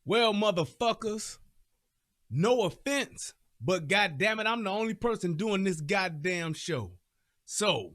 Well, motherfuckers, no offense, but goddamn it, I'm the only person doing this goddamn show. So,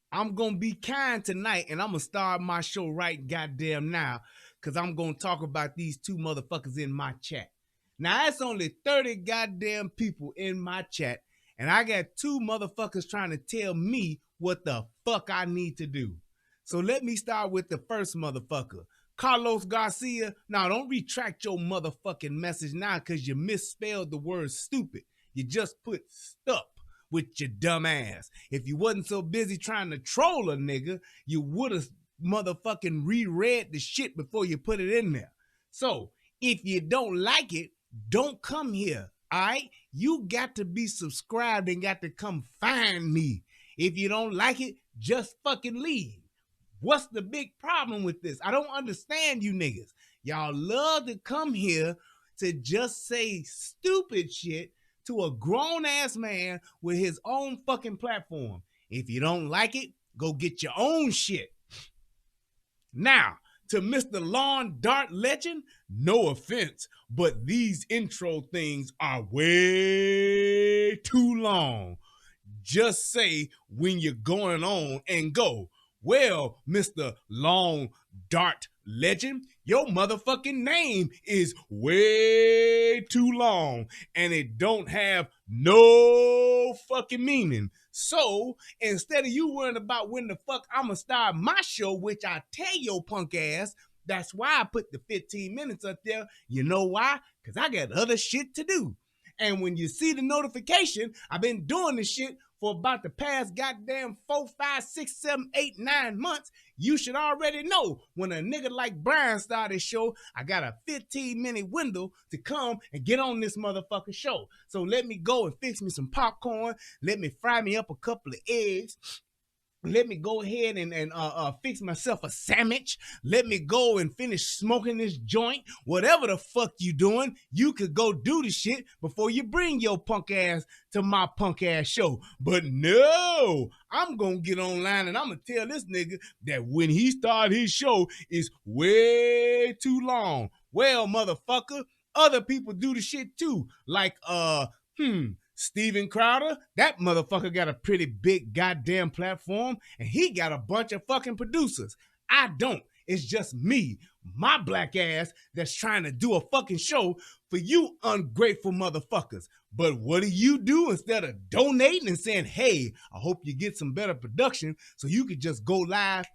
I'm gonna be kind tonight and I'm gonna start my show right goddamn now, cause I'm gonna talk about these two motherfuckers in my chat. Now, that's only 30 goddamn people in my chat, and I got two motherfuckers trying to tell me what the fuck I need to do. So let me start with the first motherfucker. Carlos Garcia, now don't retract your motherfucking message now because you misspelled the word stupid. You just put stup with your dumb ass. If you wasn't so busy trying to troll a nigga, you would have motherfucking reread the shit before you put it in there. So, if you don't like it, don't come here, all right? You got to be subscribed and got to come find me. If you don't like it, just fucking leave. What's the big problem with this? I don't understand you niggas. Y'all love to come here to just say stupid shit to a grown-ass man with his own fucking platform. If you don't like it, go get your own shit. Now, to Mr. Lawn Dart Legend, no offense, but these intro things are way too long. Just say when you're going on and go. Well, Mr. Long Dart Legend, your motherfucking name is way too long and it don't have no fucking meaning. So, instead of you worrying about when the fuck I'ma start my show, which I tell your punk ass, that's why I put the 15 minutes up there. You know why? Because I got other shit to do. And when you see the notification, I've been doing this shit for about the past goddamn 4, 5, 6, 7, 8, 9 months. You should already know when a nigga like Brian started his show, I got a 15-minute window to come and get on this motherfucking show. So let me go and fix me some popcorn. Let me fry me up a couple of eggs. Let me go ahead and fix myself a sandwich. Let me go and finish smoking this joint. Whatever the fuck you doing, you could go do the shit before you bring your punk ass to my punk ass show. But no, I'm gonna get online and I'm gonna tell this nigga that when he start his show, it's way too long. Well, motherfucker, other people do the shit too. Like, Steven Crowder, that motherfucker got a pretty big goddamn platform and he got a bunch of fucking producers. I don't. It's just me, my black ass, that's trying to do a fucking show for you ungrateful motherfuckers. But what do you do instead of donating and saying, hey, I hope you get some better production so you could just go live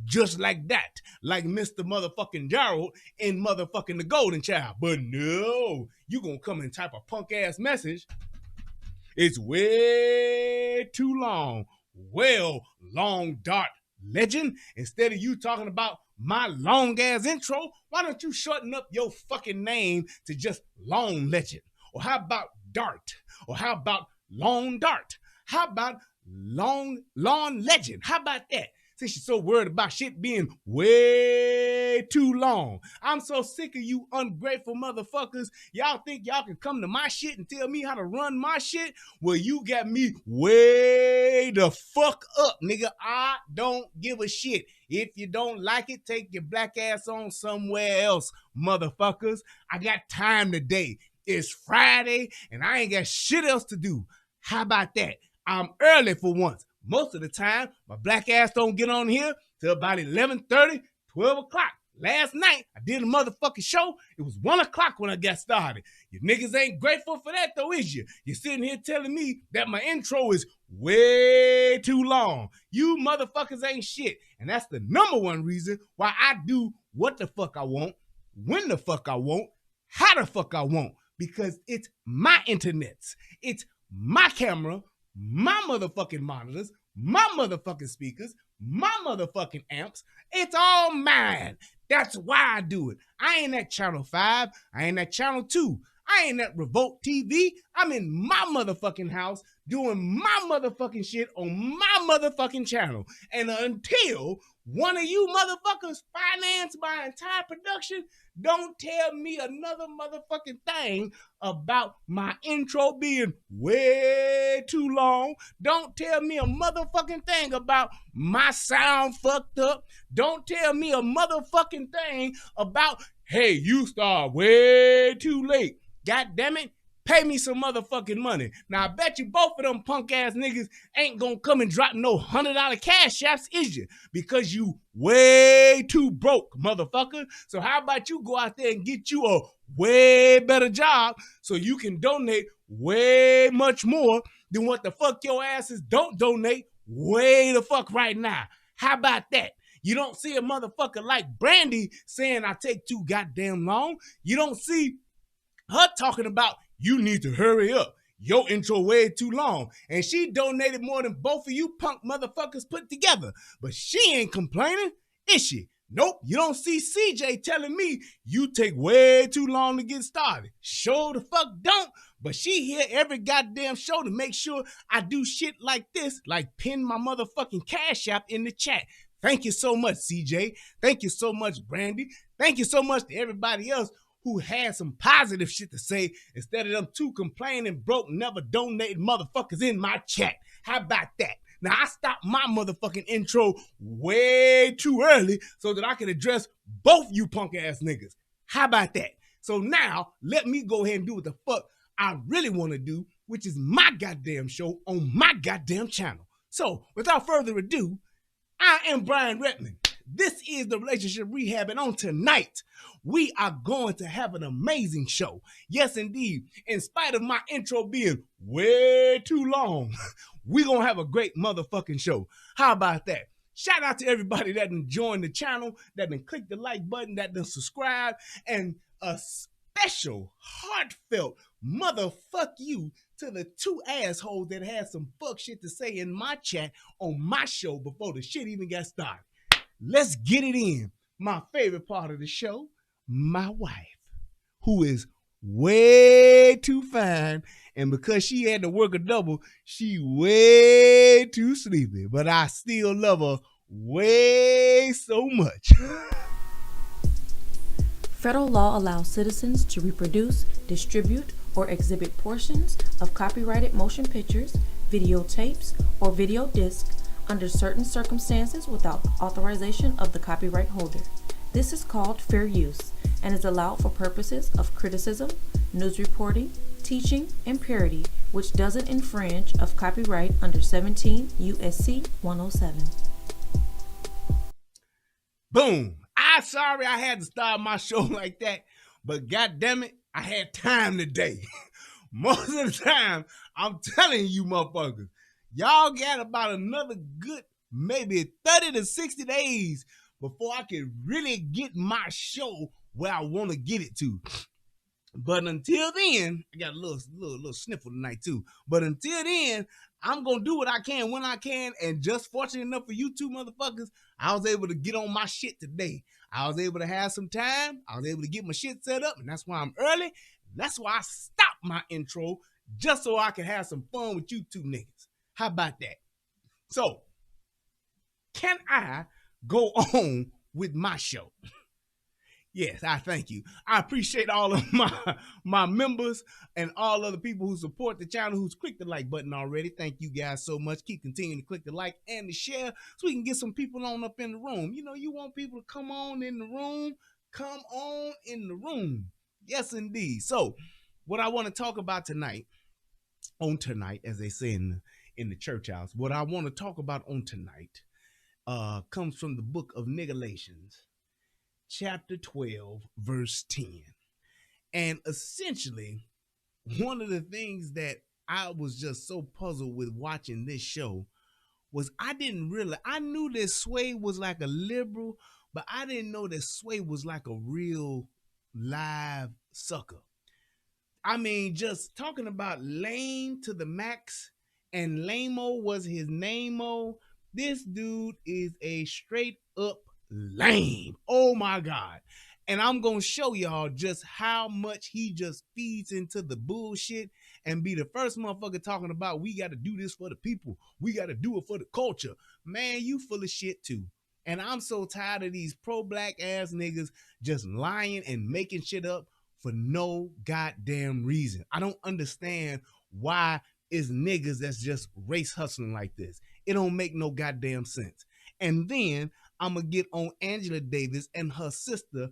just like that, like Mr. motherfucking Gerald in motherfucking The Golden Child. But no, you gonna come and type a punk ass message. It's way too long. Well, Long Dart Legend, instead of you talking about my long ass intro, why don't you shorten up your fucking name to just Long Legend? Or how about Dart? Or how about Long Dart? How about Lawn Legend? How about that? Since you're so worried about shit being way too long. I'm so sick of you ungrateful motherfuckers. Y'all think y'all can come to my shit and tell me how to run my shit? Well, you got me way the fuck up, nigga. I don't give a shit. If you don't like it, take your black ass on somewhere else, motherfuckers. I got time today. It's Friday, and I ain't got shit else to do. How about that? I'm early for once. Most of the time, my black ass don't get on here till about 11:30, 12 o'clock. Last night, I did a motherfucking show. It was 1 o'clock when I got started. You niggas ain't grateful for that though, is you? You're sitting here telling me that my intro is way too long. You motherfuckers ain't shit. And that's the number one reason why I do what the fuck I want, when the fuck I want, how the fuck I want. Because it's my internets. It's my camera, my motherfucking monitors, my motherfucking speakers, my motherfucking amps. It's all mine. That's why I do it. I ain't at Channel 5. I ain't at Channel 2. I ain't at Revolt TV. I'm in my motherfucking house doing my motherfucking shit on my motherfucking channel. And until one of you motherfuckers finance my entire production, don't tell me another motherfucking thing about my intro being way too long. Don't tell me a motherfucking thing about my sound fucked up. Don't tell me a motherfucking thing about hey, you start way too late. God damn it. Pay me some motherfucking money. Now, I bet you both of them punk ass niggas ain't gonna come and drop no $100 cash apps, is you? Because you way too broke, motherfucker. So how about you go out there and get you a way better job so you can donate way much more than what the fuck your asses don't donate way the fuck right now. How about that? You don't see a motherfucker like Brandy saying I take too goddamn long. You don't see her talking about you need to hurry up. Your intro way too long. And she donated more than both of you punk motherfuckers put together. But she ain't complaining, is she? Nope, you don't see CJ telling me you take way too long to get started. Sure the fuck don't. But she here every goddamn show to make sure I do shit like this, like pin my motherfucking cash app in the chat. Thank you so much, CJ. Thank you so much, Brandy. Thank you so much to everybody else who had some positive shit to say instead of them two complaining, broke, never donating motherfuckers in my chat. How about that? Now, I stopped my motherfucking intro way too early so that I can address both you punk ass niggas. How about that? So now, let me go ahead and do what the fuck I really want to do, which is my goddamn show on my goddamn channel. So, without further ado, I am Brian Redman. This is the Relationship Rehab, and on tonight, we are going to have an amazing show. Yes, indeed. In spite of my intro being way too long, we're going to have a great motherfucking show. How about that? Shout out to everybody that done joined the channel, that done click the like button, that done subscribe, and a special, heartfelt motherfuck you to the two assholes that had some fuck shit to say in my chat on my show before the shit even got started. Let's get it in. My favorite part of the show, my wife, who is way too fine, and because she had to work a double, she way too sleepy, but I still love her way so much. Federal law allows citizens to reproduce, distribute, or exhibit portions of copyrighted motion pictures, videotapes, or video discs under certain circumstances without authorization of the copyright holder. This is called fair use and is allowed for purposes of criticism, news reporting, teaching, and parody, which doesn't infringe of copyright under 17 U.S.C. 107. Boom. I'm sorry I had to start my show like that, but goddamn it, I had time today. Most of the time, I'm telling you motherfuckers, y'all got about another good maybe 30 to 60 days before I can really get my show where I want to get it to. But until then, I got a little sniffle tonight too. But until then, I'm going to do what I can when I can. And just fortunate enough for you two motherfuckers, I was able to get on my shit today. I was able to have some time. I was able to get my shit set up. And that's why I'm early. That's why I stopped my intro just so I can have some fun with you two niggas. How about that? So, can I go on with my show? Yes, I thank you. I appreciate all of my members and all other people who support the channel, who's clicked the like button already. Thank you guys so much. Keep continuing to click the like and the share so we can get some people on up in the room. You know, you want people to come on in the room. Come on in the room. Yes, indeed. So, what I want to talk about tonight, as they say in the church house, what I want to talk about on tonight comes from the book of Galatians, chapter 12, verse 10. And essentially, one of the things that I was just so puzzled with watching this show was I knew that Sway was like a liberal, but I didn't know that Sway was like a real live sucker. I mean, just talking about lame to the max, and lame-o was his name-o. This dude is a straight up lame. Oh my God. And I'm going to show y'all just how much he just feeds into the bullshit and be the first motherfucker talking about we got to do this for the people. We got to do it for the culture. Man, you full of shit too. And I'm so tired of these pro-black ass niggas just lying and making shit up for no goddamn reason. I don't understand why it's niggas that's just race hustling like this. It don't make no goddamn sense. And then I'm going to get on Angela Davis and her sister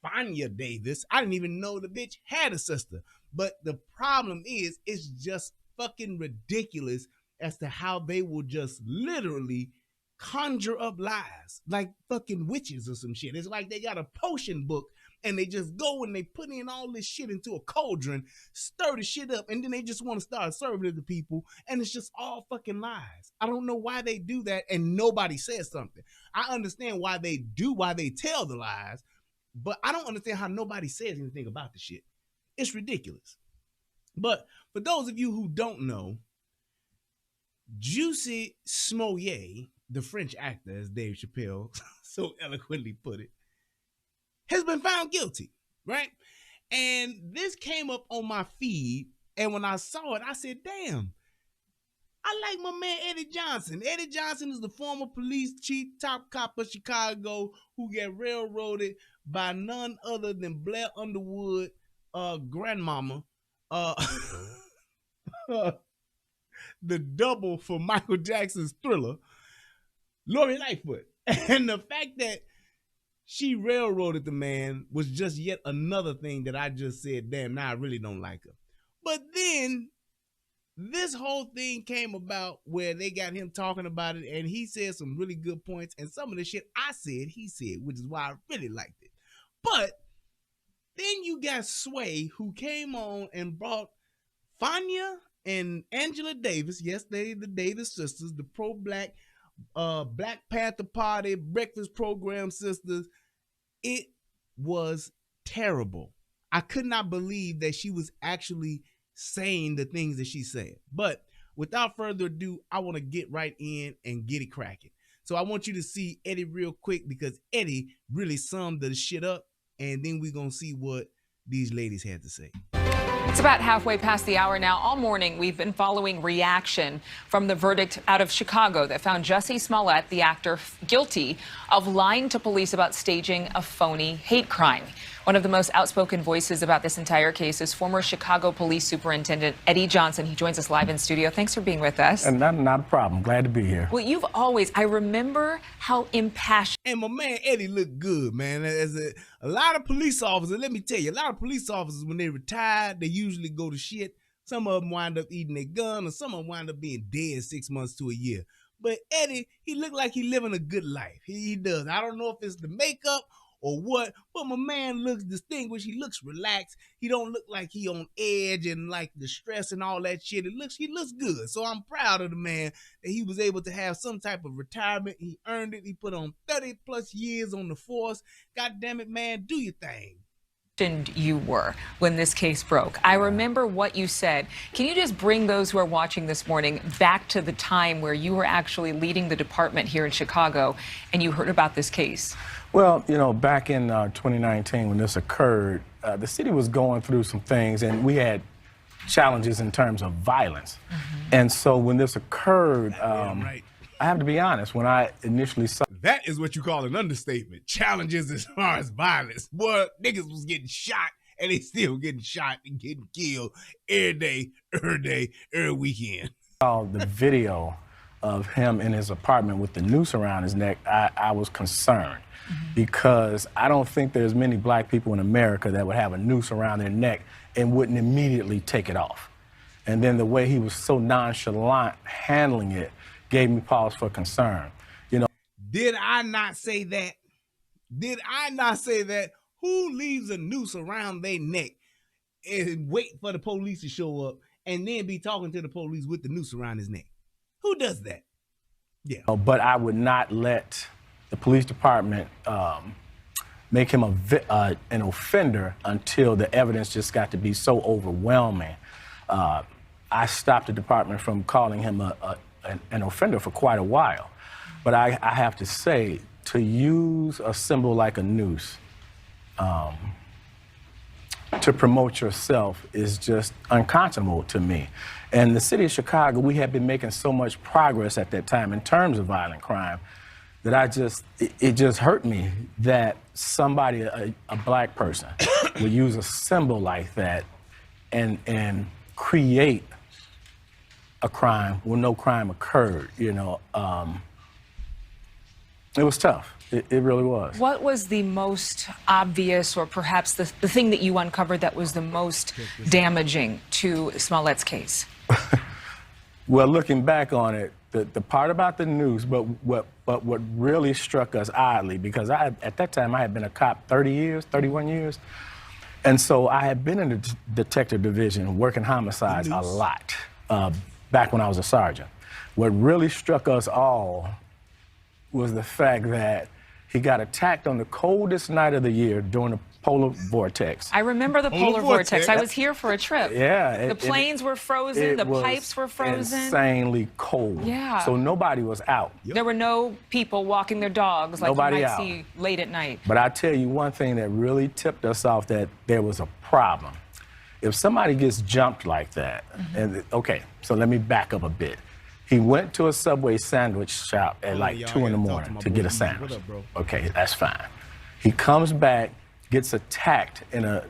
Fanya Davis. I didn't even know the bitch had a sister. But the problem is, it's just fucking ridiculous as to how they will just literally conjure up lies like fucking witches or some shit. It's like they got a potion book and they just go and they put in all this shit into a cauldron, stir the shit up, and then they just want to start serving it to people, and it's just all fucking lies. I don't know why they do that and nobody says something. I understand why they tell the lies, but I don't understand how nobody says anything about the shit. It's ridiculous. But for those of you who don't know, Jussie Smollett, the French actor, as Dave Chappelle so eloquently put it, has been found guilty, right? And this came up on my feed, and when I saw it, I said, damn, I like my man Eddie Johnson. Eddie Johnson is the former police chief, top cop of Chicago, who got railroaded by none other than Blair Underwood, grandmama, the double for Michael Jackson's Thriller, Lori Lightfoot. And the fact that she railroaded the man was just yet another thing that I just said, damn, now I really don't like her. But then this whole thing came about where they got him talking about it, and he said some really good points, and some of the shit I said, he said, which is why I really liked it. But then you got Sway, who came on and brought Fanya and Angela Davis, yes, they the Davis sisters, the pro-black Black Panther Party breakfast program sisters. It was terrible. I could not believe that she was actually saying the things that she said. But without further ado, I want to get right in and get it cracking. So I want you to see Eddie real quick, because Eddie really summed the shit up, and then we're going to see what these ladies had to say. It's about halfway past the hour now. All morning, we've been following reaction from the verdict out of Chicago that found Jussie Smollett, the actor, guilty of lying to police about staging a phony hate crime. One of the most outspoken voices about this entire case is former Chicago Police Superintendent Eddie Johnson. He joins us live in studio. Thanks for being with us. And not a problem. Glad to be here. Well, you've always, I remember how impassioned. And my man Eddie looked good, man. As a lot of police officers, let me tell you, a lot of police officers, when they retire, they usually go to shit. Some of them wind up eating their gun, or some of them wind up being dead 6 months to a year. But Eddie, he looked like he living a good life. He does. I don't know if it's the makeup or what, but my man looks distinguished. He looks relaxed. He don't look like he on edge and like the stress and all that shit. He looks good. So I'm proud of the man that he was able to have some type of retirement. He earned it. He put on 30 plus years on the force. God damn it, man, do your thing. You were when this case broke. I remember what you said. Can you just bring those who are watching this morning back to the time where you were actually leading the department here in Chicago and you heard about this case? Well, you know, back in 2019 when this occurred, the city was going through some things, and we had challenges in terms of violence. And so when this occurred, I have to be honest, when I initially saw... That is what you call an understatement. Challenges as far as violence. Boy, niggas was getting shot, and they still getting shot and getting killed every day, every weekend. The video of him in his apartment with the noose around his neck, I was concerned. Because I don't think there's many black people in America that would have a noose around their neck and wouldn't immediately take it off. And then the way he was so nonchalant handling it gave me pause for concern. You know, did I not say that? Did I not say that? Who leaves a noose around their neck and wait for the police to show up and then be talking to the police with the noose around his neck? Who does that? Yeah. But I would not let the police department make him an offender until the evidence just got to be so overwhelming. I stopped the department from calling him an offender for quite a while. But I have to say, to use a symbol like a noose to promote yourself is just unconscionable to me. And the city of Chicago, we had been making so much progress at that time in terms of violent crime that it just hurt me that somebody, a black person, would use a symbol like that and create a crime when no crime occurred, you know. It was tough. It really was. What was the most obvious, or perhaps the thing that you uncovered that was the most damaging to Smollett's case? Well, looking back on it, the part about the news, but what really struck us oddly, because at that time I had been a cop 31 years, and so I had been in the detective division working homicides a lot back when I was a sergeant. What really struck us all was the fact that he got attacked on the coldest night of the year during the polar vortex. I remember the polar vortex. I was here for a trip. Yeah. The planes were frozen, the pipes were frozen. Insanely cold. Yeah. So nobody was out. There were no people walking their dogs like Nobody you might out. see late at night. But I tell you one thing that really tipped us off that there was a problem. If somebody gets jumped like that, and okay, so let me back up a bit. He went to a Subway sandwich shop at like 2 in the morning to get a sandwich. What up, bro? Okay, that's fine. He comes back, gets attacked in a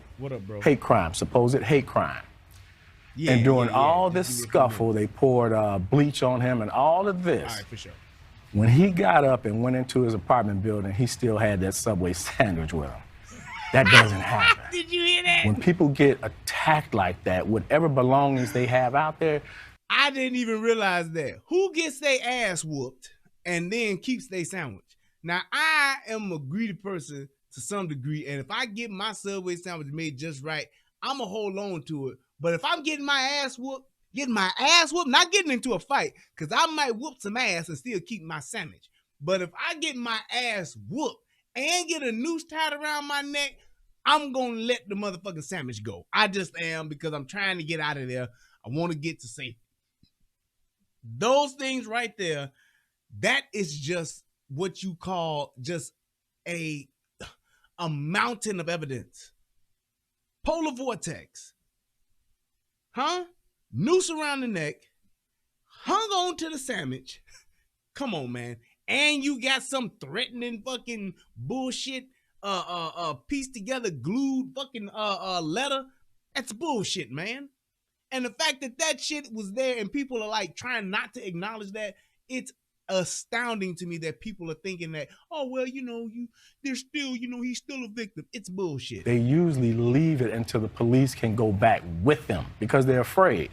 hate crime, supposed hate crime. Yeah, and during all this scuffle, they poured bleach on him and all of this. All right, for sure. When he got up and went into his apartment building, he still had that Subway sandwich with him. That doesn't happen. Did you hear that? When people get attacked like that, whatever belongings they have out there, I didn't even realize that. Who gets their ass whooped and then keeps their sandwich? Now, I am a greedy person to some degree, and if I get my Subway sandwich made just right, I'm going to hold on to it. But if I'm getting my ass whooped, not getting into a fight, because I might whoop some ass and still keep my sandwich. But if I get my ass whooped and get a noose tied around my neck, I'm going to let the motherfucking sandwich go. I just am, because I'm trying to get out of there. I want to get to safety. Those things right there, that is just what you call just a mountain of evidence. Polar vortex. Huh? Noose around the neck. Hung on to the sandwich. Come on, man. And you got some threatening fucking bullshit pieced together, glued fucking letter. That's bullshit, man. And the fact that that shit was there and people are like trying not to acknowledge that, it's astounding to me that people are thinking that, oh, well, they're still, he's still a victim. It's bullshit. they usually leave it until the police can go back with them because they're afraid.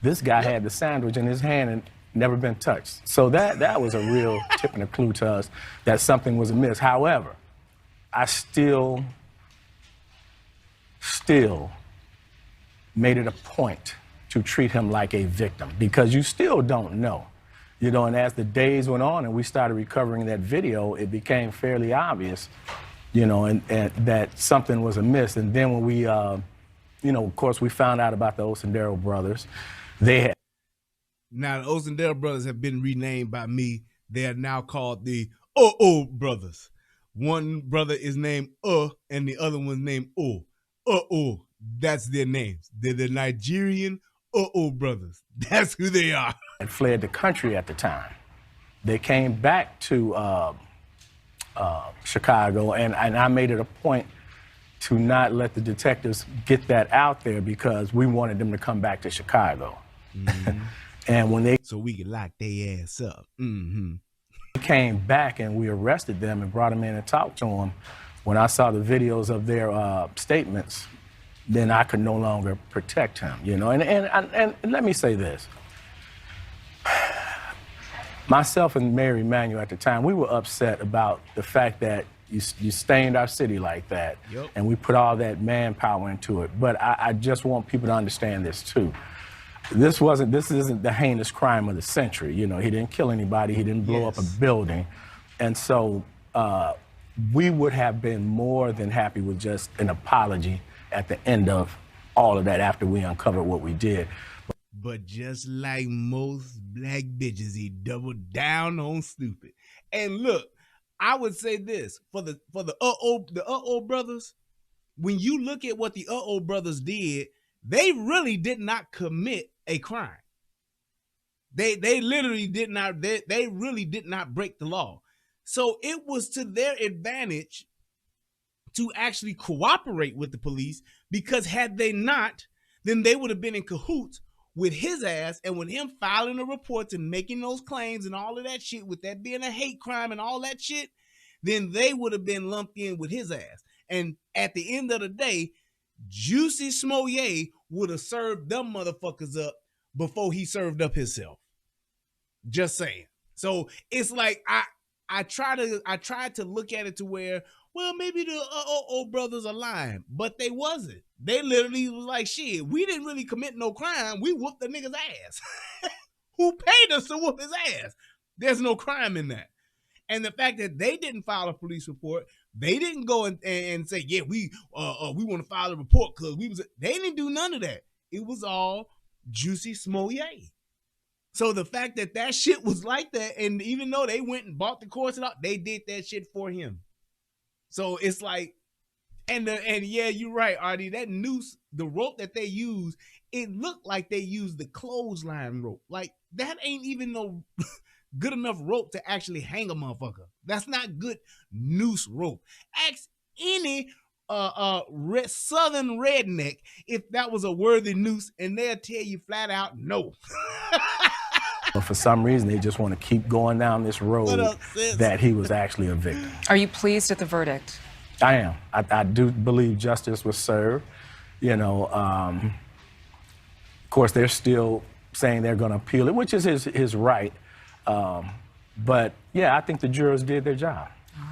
This guy had the sandwich in his hand and never been touched. So that was a real tip and a clue to us that something was amiss. However, I still made it a point to treat him like a victim because you still don't know. And as the days went on and we started recovering that video, it became fairly obvious, and that something was amiss. And then when we, of course, we found out about the Osendero brothers. Now, the Osendero brothers have been renamed by me. They are now called the brothers. One brother is named and the other one's named O. That's their names. They're the Nigerian brothers. That's who they are. And fled the country at the time. They came back to Chicago, and I made it a point to not let the detectives get that out there because we wanted them to come back to Chicago. Mm-hmm. And so we could lock their ass up. Mm-hmm. We came back and we arrested them and brought them in and talked to them. When I saw the videos of their statements, then I could no longer protect him, And let me say this. Myself and Mary Emanuel at the time, we were upset about the fact that you stained our city like that, and we put all that manpower into it. But I just want people to understand this too. This isn't the heinous crime of the century. He didn't kill anybody. He didn't blow up a building. And so we would have been more than happy with just an apology at the end of all of that after we uncovered what we did. But just like most black bitches, he doubled down on stupid. And look, I would say this for the brothers, when you look at what the brothers did, they really did not commit a crime. They literally did not, they really did not break the law. So it was to their advantage to actually cooperate with the police, because had they not, then they would have been in cahoots with his ass and with him filing the reports and making those claims and all of that shit, with that being a hate crime and all that shit, then they would have been lumped in with his ass. And at the end of the day, Jussie Smollett would have served them motherfuckers up before he served up himself. Just saying. So it's like I tried to look at it to where, well, maybe the old brothers are lying, but they wasn't. They literally was like, shit, we didn't really commit no crime. We whooped the nigga's ass. Who paid us to whoop his ass? There's no crime in that. And the fact that they didn't file a police report, they didn't go and say, yeah, we want to file a report because they didn't do none of that. It was all Jussie Smollett. So the fact that that shit was like that, and even though they went and bought the course and all, they did that shit for him. So it's like, and yeah, you're right, Artie. That noose, the rope that they used, it looked like they used the clothesline rope. Like that ain't even no good enough rope to actually hang a motherfucker. That's not good noose rope. Ask any southern redneck if that was a worthy noose, and they'll tell you flat out no. But for some reason, they just want to keep going down this road that he was actually a victim. Are you pleased at the verdict? I am. I do believe justice was served. You know, of course, they're still saying they're going to appeal it, which is his right. But, yeah, I think the jurors did their job. All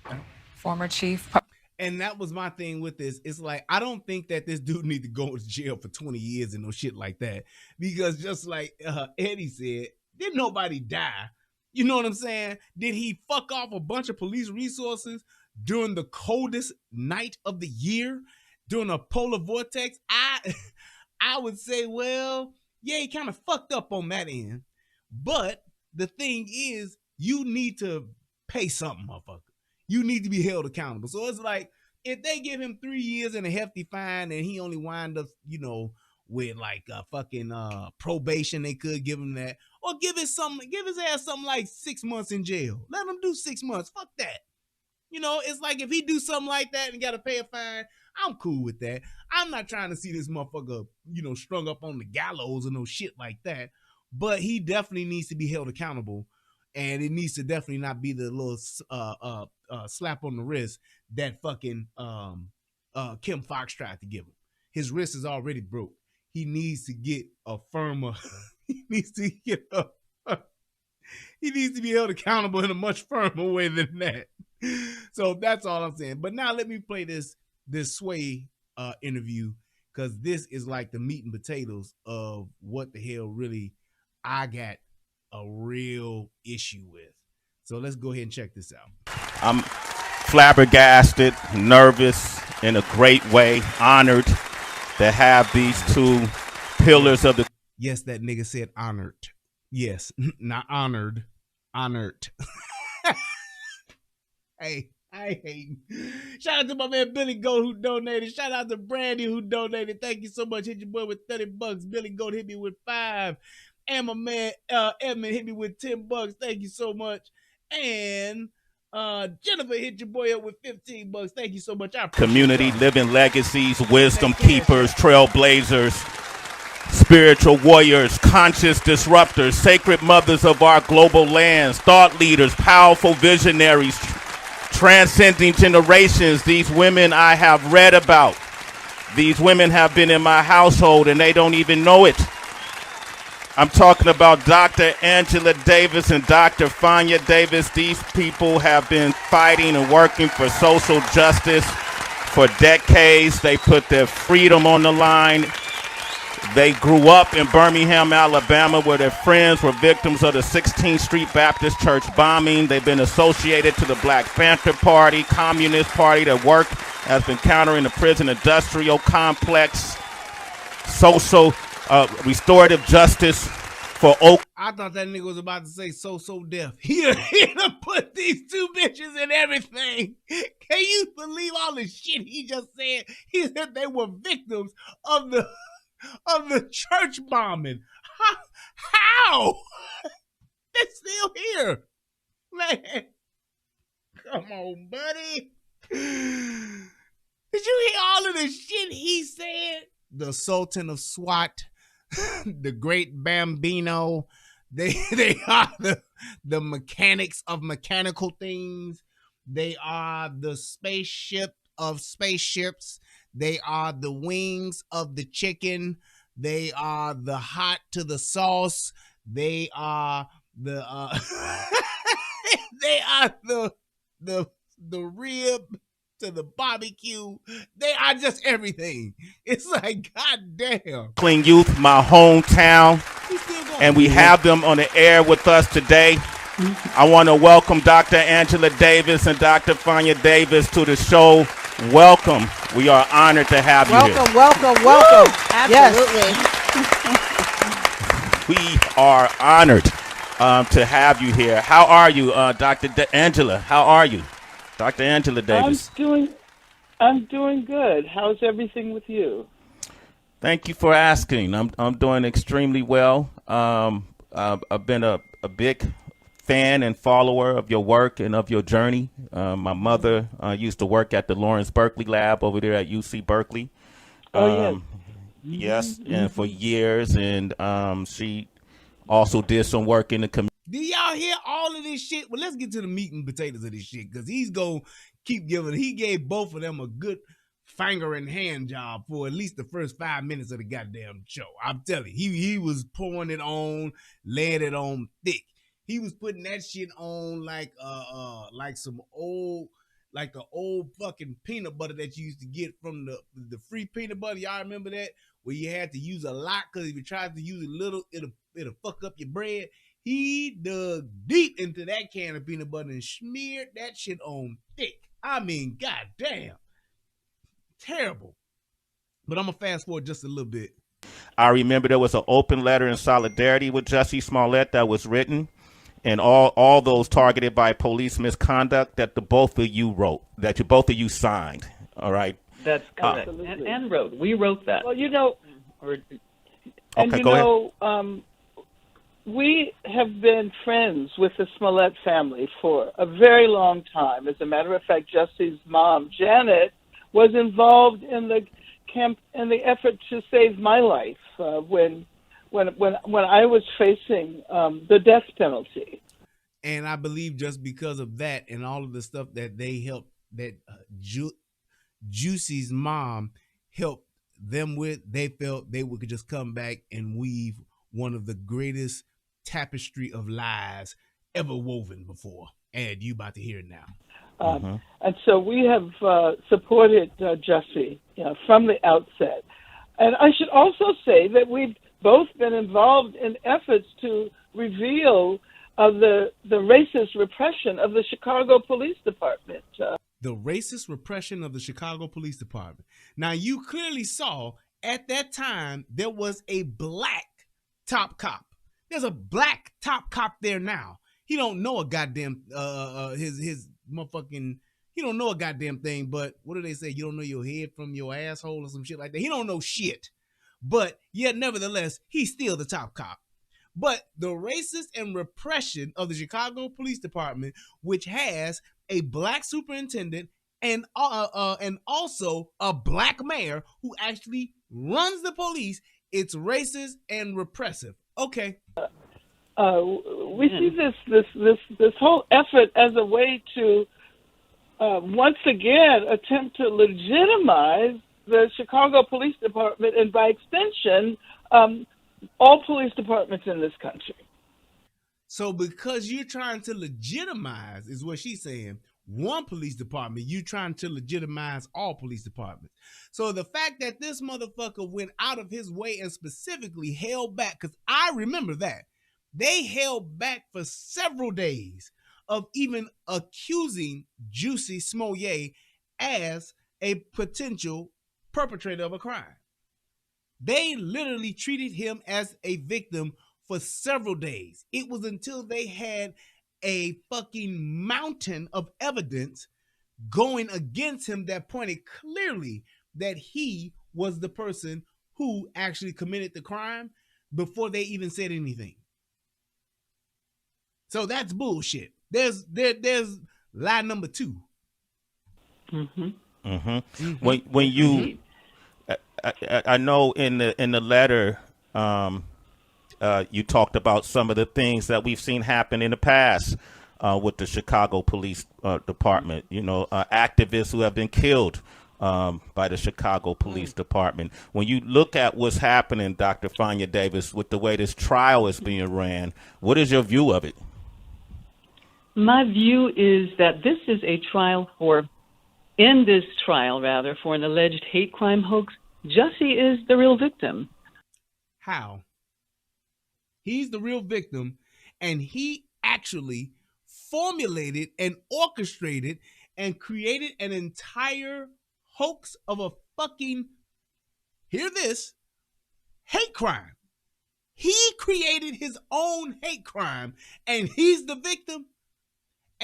right. Former chief. And that was my thing with this. It's like, I don't think that this dude need to go to jail for 20 years and no shit like that. Because just like Eddie said, did nobody die? You know what I'm saying? Did he fuck off a bunch of police resources during the coldest night of the year? During a polar vortex? I would say, well, yeah, he kind of fucked up on that end. But the thing is, you need to pay something, motherfucker. You need to be held accountable. So it's like, if they give him 3 years and a hefty fine and he only wind up, you know, with like a fucking probation, they could give him that. Or give his ass something like 6 months in jail. Let him do 6 months. Fuck that. You know, it's like if he do something like that and got to pay a fine, I'm cool with that. I'm not trying to see this motherfucker, you know, strung up on the gallows or no shit like that. But he definitely needs to be held accountable. And it needs to definitely not be the little slap on the wrist that fucking Kim Fox tried to give him. His wrist is already broke. He needs to get a firmer. He needs to be held accountable in a much firmer way than that. So that's all I'm saying. But now let me play this Sway interview, because this is like the meat and potatoes of what the hell really I got a real issue with. So let's go ahead and check this out. I'm flabbergasted, nervous, in a great way, honored to have these two pillars of the... Yes, that nigga said honored. Yes, not honored. Honored. Hey, I hate. Shout out to my man Billy Goat who donated. Shout out to Brandy who donated. Thank you so much. Hit your boy with $30. Billy Goat hit me with $5. And my man Edmund hit me with $10. Thank you so much. And Jennifer hit your boy up with $15. Thank you so much. I appreciate community, living legacies, wisdom keepers, trailblazers, spiritual warriors, conscious disruptors, sacred mothers of our global lands, thought leaders, powerful visionaries, transcending generations. These women I have read about. These women have been in my household and they don't even know it. I'm talking about Dr. Angela Davis and Dr. Fania Davis. These people have been fighting and working for social justice for decades. They put their freedom on the line. They grew up in Birmingham, Alabama, where their friends were victims of the 16th Street Baptist Church bombing. They've been associated to the Black Panther Party, Communist Party. Their work has been countering the prison industrial complex, social restorative justice for Oak. I thought that nigga was about to say so deaf. He done put these two bitches in everything. Can you believe all the shit he just said? He said they were victims of the church bombing. How? They're still here. Man. Come on, buddy. Did you hear all of the shit he said? The Sultan of SWAT, the great Bambino, they are the mechanics of mechanical things. They are the spaceship of spaceships. They are the wings of the chicken. They are the hot to the sauce. They are the they are the rib to the barbecue. They are just everything. It's like, goddamn. Clean Youth, my hometown, and we have them on the air with us today. I want to welcome Dr. Angela Davis and Dr. Fania Davis to the show. Welcome. We are honored to have you here. Welcome. Absolutely. We are honored to have you here. How are you, Dr. Angela? How are you? Dr. Angela Davis. I'm doing good. How's everything with you? Thank you for asking. I'm doing extremely well. I've been a big fan and follower of your work and of your journey. My mother used to work at the Lawrence Berkeley Lab over there at UC Berkeley. Yes, and for years, and she also did some work in the community. Do y'all hear all of this shit? Well, let's get to the meat and potatoes of this shit, because he's going to keep giving. He gave both of them a good finger and hand job for at least the first 5 minutes of the goddamn show. I'm telling you, he was pouring it on, laying it on thick. He was putting that shit on like some old, like the old fucking peanut butter that you used to get from the free peanut butter. Y'all remember that? Where you had to use a lot, because if you tried to use a little, it'll fuck up your bread. He dug deep into that can of peanut butter and smeared that shit on thick. I mean, goddamn. Terrible. But I'm going to fast forward just a little bit. I remember there was an open letter in solidarity with Jussie Smollett that was written, and all those targeted by police misconduct that the both of you wrote, that you both of you signed. All right. That's correct. And wrote. We wrote that. Well, we have been friends with the Smollett family for a very long time. As a matter of fact, Jussie's mom, Janet, was involved in the effort to save my life when I was facing the death penalty. And I believe just because of that and all of the stuff that they helped, that Jussie's mom helped them with, they felt they could just come back and weave one of the greatest tapestry of lies ever woven before. And you about to hear it now. And so we have supported Jussie from the outset. And I should also say that we've both been involved in efforts to reveal the racist repression of the Chicago Police Department. The racist repression of the Chicago Police Department. Now, you clearly saw at that time there was a black top cop. There's a black top cop there now. He don't know a goddamn his motherfucking, he don't know a goddamn thing, but what do they say? You don't know your head from your asshole or some shit like that. He don't know shit. But yet nevertheless, he's still the top cop. But the racist and repression of the Chicago Police Department, which has a black superintendent and also a black mayor who actually runs the police, it's racist and repressive. Okay. We see this whole effort as a way to once again attempt to legitimize the Chicago Police Department and, by extension, all police departments in this country. So because you're trying to legitimize, is what she's saying, one police department, you're trying to legitimize all police departments. So the fact that this motherfucker went out of his way and specifically held back, because I remember that, they held back for several days of even accusing Jussie Smollett as a potential perpetrator of a crime. They literally treated him as a victim for several days. It was until they had a fucking mountain of evidence going against him that pointed clearly that he was the person who actually committed the crime before they even said anything. So that's bullshit. There's lie number 2. When you, I know in the letter, you talked about some of the things that we've seen happen in the past with the Chicago Police Department. You know, activists who have been killed by the Chicago Police Department. When you look at what's happening, Dr. Fania Davis, with the way this trial is being ran, what is your view of it? My view is that this is a trial for an alleged hate crime hoax. Jussie is the real victim. How? He's the real victim, and he actually formulated and orchestrated and created an entire hoax of a fucking, hear this, hate crime. He created his own hate crime, and he's the victim.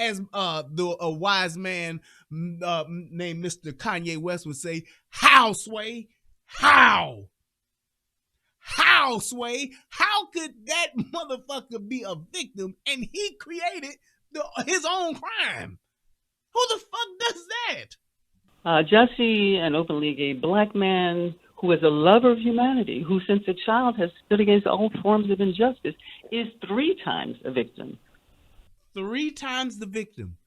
As a wise man named Mr. Kanye West would say, how, Sway? How? How, Sway? How could that motherfucker be a victim and he created his own crime? Who the fuck does that? Jussie, an openly gay black man who is a lover of humanity, who since a child has stood against all forms of injustice, is 3 times a victim. 3 times the victim.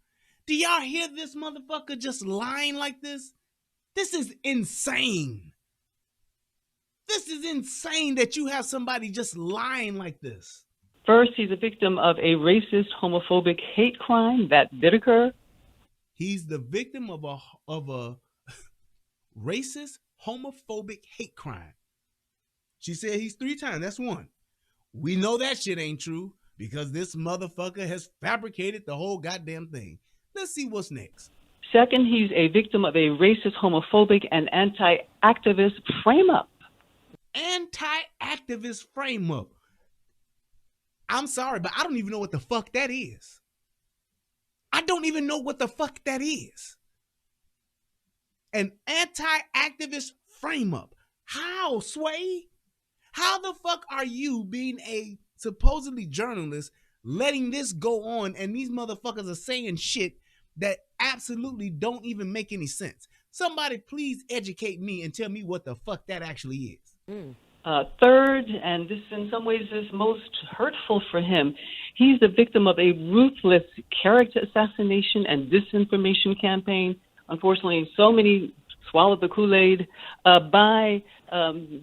Do y'all hear this motherfucker just lying like this? This is insane. This is insane that you have somebody just lying like this. First, he's a victim of a racist, homophobic hate crime that did occur. He's the victim of a racist, homophobic hate crime. She said he's 3 times. That's 1. We know that shit ain't true, because this motherfucker has fabricated the whole goddamn thing. Let's see what's next. Second, he's a victim of a racist, homophobic, and anti-activist frame-up. Anti-activist frame-up. I'm sorry, but I don't even know what the fuck that is. I don't even know what the fuck that is. An anti-activist frame-up. How, Sway? How the fuck are you, being a supposedly journalist, letting this go on, and these motherfuckers are saying shit that absolutely don't even make any sense? Somebody please educate me and tell me what the fuck that actually is. Third, and this in some ways is most hurtful for him, he's the victim of a ruthless character assassination and disinformation campaign. Unfortunately, so many swallowed the Kool-Aid by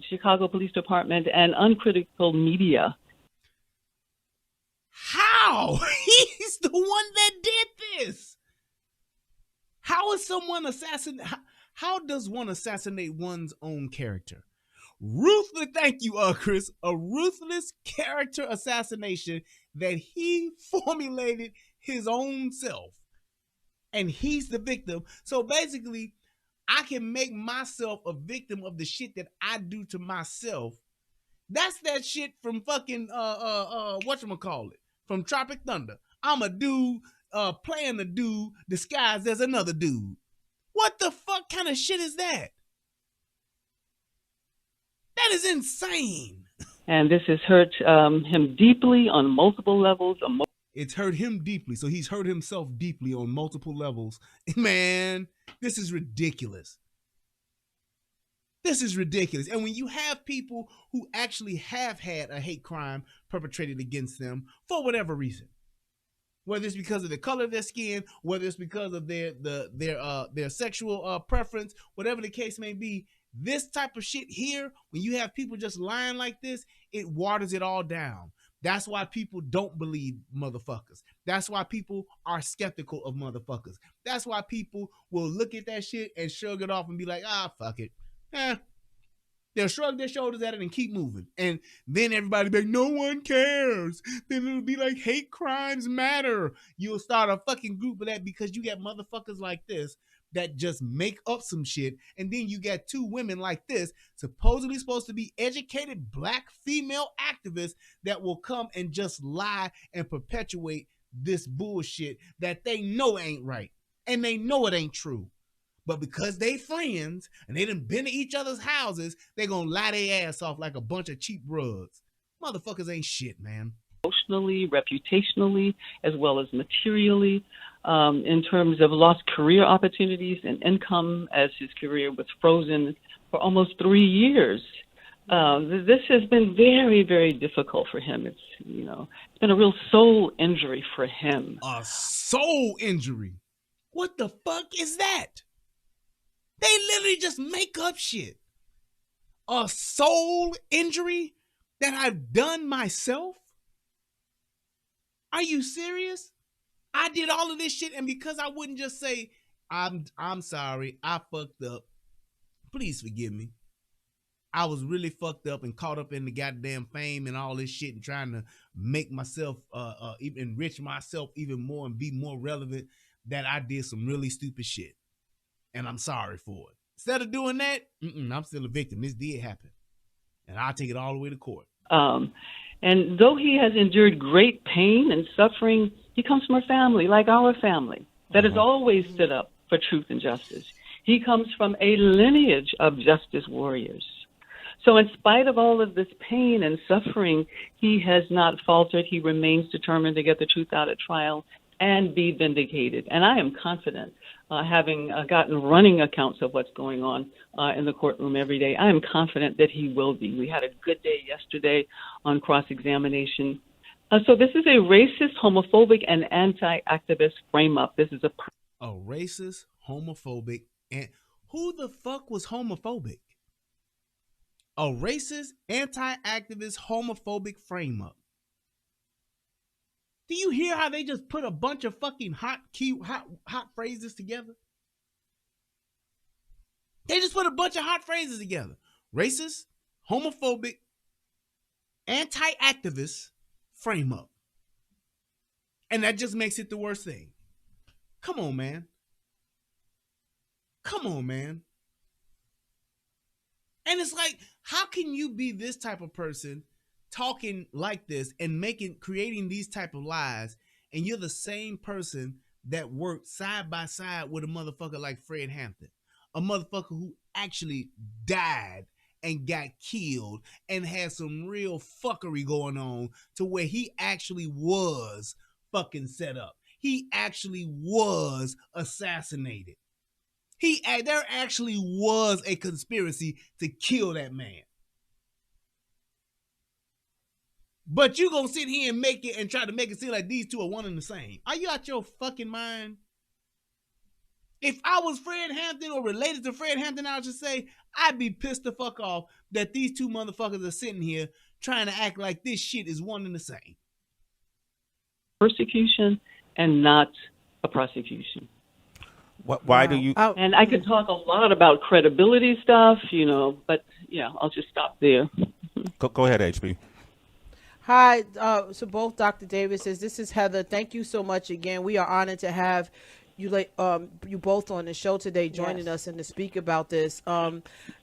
Chicago Police Department and uncritical media. How? He's the one that did this. How is someone how does one assassinate one's own character? Ruthless, thank you, Chris. A ruthless character assassination that he formulated his own self. And he's the victim. So basically, I can make myself a victim of the shit that I do to myself. That's that shit from fucking whatchamacallit, from Tropic Thunder. I'm a dude playing a dude disguised as another dude. What the fuck kind of shit is that? That is insane. And this has hurt him deeply on multiple levels. It's hurt him deeply, so he's hurt himself deeply on multiple levels. Man, this is ridiculous. This is ridiculous. And when you have people who actually have had a hate crime perpetrated against them for whatever reason, whether it's because of the color of their skin, whether it's because of their sexual preference, whatever the case may be, this type of shit here, when you have people just lying like this, it waters it all down. That's why people don't believe motherfuckers. That's why people are skeptical of motherfuckers. That's why people will look at that shit and shrug it off and be like, fuck it. They'll shrug their shoulders at it and keep moving. And then everybody be like, no one cares. Then it'll be like, hate crimes matter. You'll start a fucking group of that because you got motherfuckers like this that just make up some shit. And then you got 2 women like this, supposedly supposed to be educated black female activists, that will come and just lie and perpetuate this bullshit that they know ain't right. And they know it ain't true. But because they friends and they done been to each other's houses, they gonna lie their ass off like a bunch of cheap rugs. Motherfuckers ain't shit, man. Emotionally, reputationally, as well as materially, in terms of lost career opportunities and income, as his career was frozen for almost 3 years. This has been very, very difficult for him. It's been a real soul injury for him. A soul injury? What the fuck is that? They literally just make up shit. A soul injury that I've done myself? Are you serious? I did all of this shit, and because I wouldn't just say, I'm sorry, I fucked up. Please forgive me. I was really fucked up and caught up in the goddamn fame and all this shit and trying to make myself, even enrich myself even more and be more relevant, that I did some really stupid shit. And I'm sorry for it. Instead of doing that, I'm still a victim. This did happen. And I'll take it all the way to court. And though he has endured great pain and suffering, he comes from a family like our family that has always stood up for truth and justice. He comes from a lineage of justice warriors. So in spite of all of this pain and suffering, he has not faltered. He remains determined to get the truth out at trial and be vindicated. And I am confident, having gotten running accounts of what's going on in the courtroom every day, I am confident that he will be. We had a good day yesterday on cross-examination. So this is a racist, homophobic, and anti-activist frame-up. This is a racist, homophobic, and who the fuck was homophobic? A racist, anti-activist, homophobic frame-up. Do you hear how they just put a bunch of fucking hot phrases together? They just put a bunch of hot phrases together. Racist, homophobic, anti-activist, frame-up. And that just makes it the worst thing. Come on, man. Come on, man. And it's like, how can you be this type of person talking like this and creating these type of lies, and you're the same person that worked side by side with a motherfucker like Fred Hampton, a motherfucker who actually died and got killed and had some real fuckery going on to where he actually was fucking set up. He actually was assassinated. There actually was a conspiracy to kill that man. But you gonna sit here and make it and try to make it seem like these two are one and the same. Are you out your fucking mind? If I was Fred Hampton or related to Fred Hampton, I would just say, I'd be pissed the fuck off that these two motherfuckers are sitting here trying to act like this shit is one and the same. Persecution and not a prosecution. Why do you? And I could talk a lot about credibility stuff, but yeah, I'll just stop there. Go ahead, HB. Hi, so both Dr. Davises. This is Heather. Thank you so much again. We are honored to have you both on the show today, joining us and to speak about this.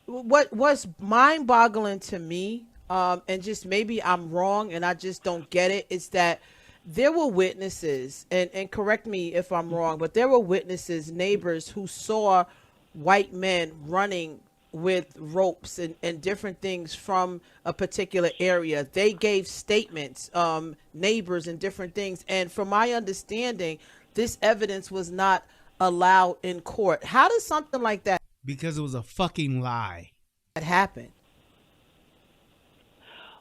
What was mind-boggling to me, and just maybe I'm wrong and I just don't get it, is that there were witnesses, and correct me if I'm wrong, but there were witnesses, neighbors who saw white men running with ropes and different things from a particular area. They gave statements, neighbors and different things. And from my understanding, this evidence was not allowed in court. How does something like that? Because it was a fucking lie. Happen?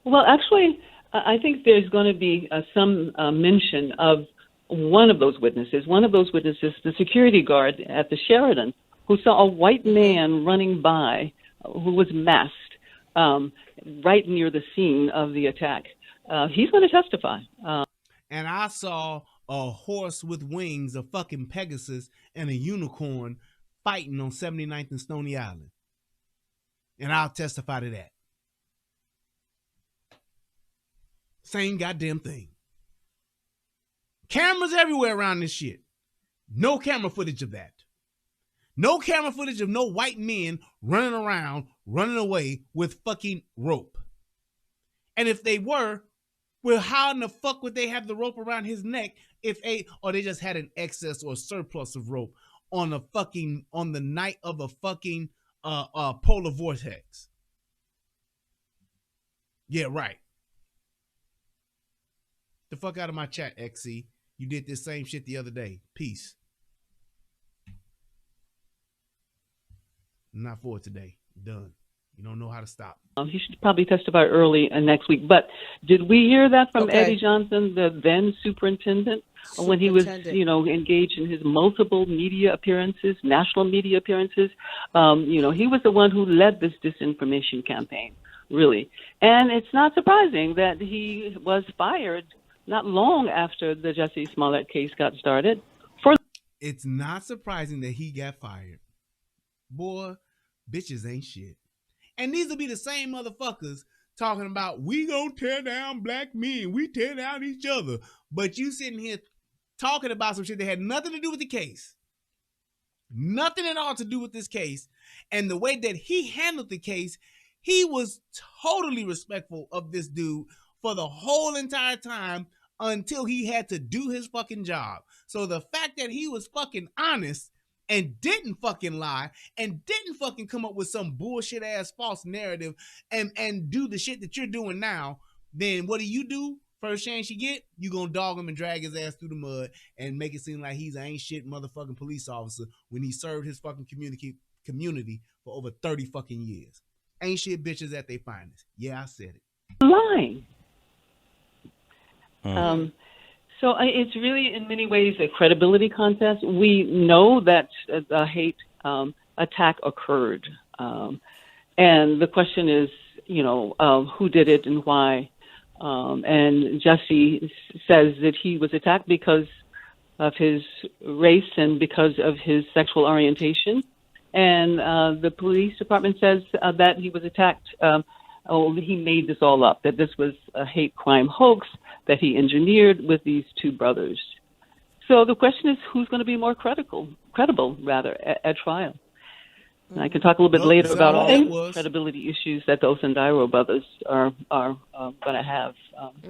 Well, actually, I think there's going to be some mention of one of those witnesses, the security guard at the Sheraton, who saw a white man running by who was masked right near the scene of the attack. He's going to testify. And I saw a horse with wings, a fucking Pegasus, and a unicorn fighting on 79th and Stony Island. And I'll testify to that. Same goddamn thing. Cameras everywhere around this shit. No camera footage of that. No camera footage of no white men running around, running away with fucking rope. And if they were, well, how in the fuck would they have the rope around his neck or they just had an excess or surplus of rope on the night of a fucking polar vortex? Yeah, right. The fuck out of my chat, XC. You did this same shit the other day. Peace. Not for today. Done. You don't know how to stop. He should probably testify early next week. But did we hear that from Okay. Eddie Johnson, the then superintendent, when he was, engaged in his multiple media appearances, national media appearances? He was the one who led this disinformation campaign, really. And it's not surprising that he was fired not long after the Jussie Smollett case got started. It's not surprising that he got fired. Boy, bitches ain't shit. And these will be the same motherfuckers talking about, we gonna tear down black men, we tear down each other. But you sitting here talking about some shit that had nothing to do with the case. Nothing at all to do with this case. And the way that he handled the case, he was totally respectful of this dude for the whole entire time until he had to do his fucking job. So the fact that he was fucking honest and didn't fucking lie and didn't fucking come up with some bullshit ass false narrative and do the shit that you're doing now, then what do? First chance you get, you gonna dog him and drag his ass through the mud and make it seem like he's an ain't shit motherfucking police officer when he served his fucking community for over 30 fucking years. Ain't shit bitches at their finest. Yeah, I said it. Lying. So it's really, in many ways, a credibility contest. We know that a hate attack occurred. And the question is, who did it and why? And Jussie says that he was attacked because of his race and because of his sexual orientation. And the police department says that he was attacked. He made this all up, that this was a hate crime hoax that he engineered with these two brothers. So the question is, who's going to be more credible at trial? And I can talk a little bit later about all the credibility issues that the Osundairo brothers are going to have,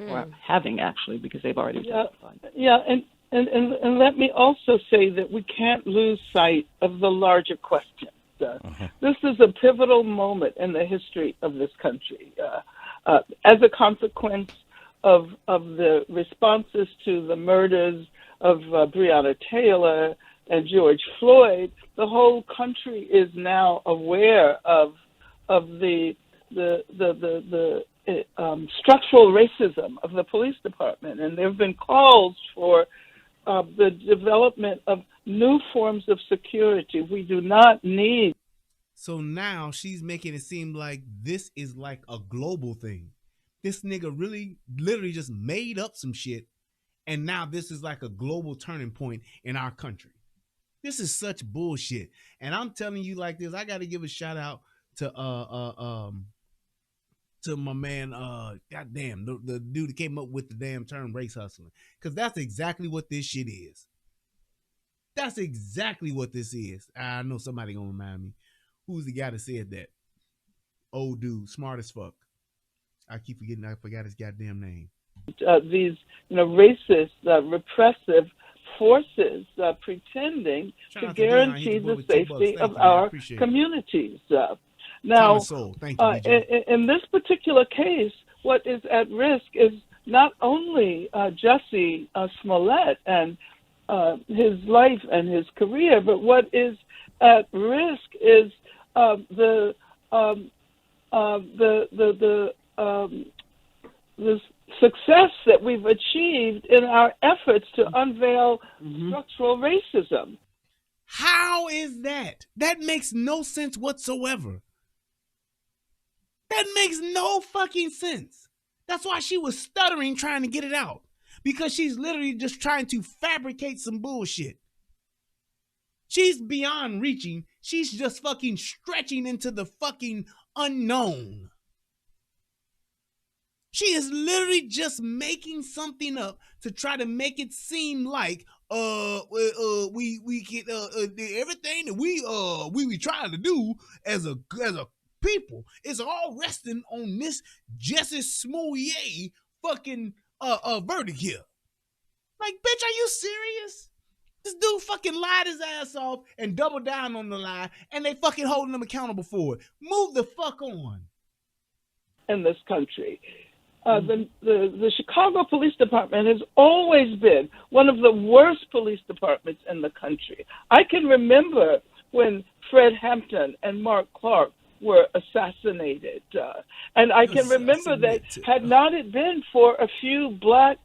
or having actually, because they've already testified. Yeah, and let me also say that we can't lose sight of the larger question. This is a pivotal moment in the history of this country. As a consequence of the responses to the murders of Breonna Taylor and George Floyd, the whole country is now aware of the structural racism of the police department, and there have been calls for the development of new forms of security. We do not need. So now she's making it seem like this is like a global thing. This nigga really literally just made up some shit, and now this is like a global turning point in our country. This is such bullshit. And I'm telling you like this, I got to give a shout out to my man, goddamn, the dude that came up with the damn term race hustling, because that's exactly what this shit is. That's exactly what this is. I know somebody gonna remind me. Who's the guy that said that? Old dude, smart as fuck. I keep forgetting. I forgot his goddamn name. These, racist, repressive forces pretending to guarantee the safety of our communities. Now, in this particular case, what is at risk is not only Jussie Smollett and his life and his career, but what is at risk is the success that we've achieved in our efforts to unveil structural racism. How is that? That makes no sense whatsoever. That makes no fucking sense. That's why she was stuttering trying to get it out. Because she's literally just trying to fabricate some bullshit. She's beyond reaching. She's just fucking stretching into the fucking unknown. She is literally just making something up to try to make it seem like we get everything that we trying to do as a people is all resting on this Jussie Smollett fucking verdict here. Like, bitch, are you serious? This dude fucking lied his ass off and doubled down on the lie, and they fucking holding him accountable for it. Move the fuck on. In this country. The Chicago Police Department has always been one of the worst police departments in the country. I can remember when Fred Hampton and Mark Clark were assassinated. And I can remember that had not it been for a few black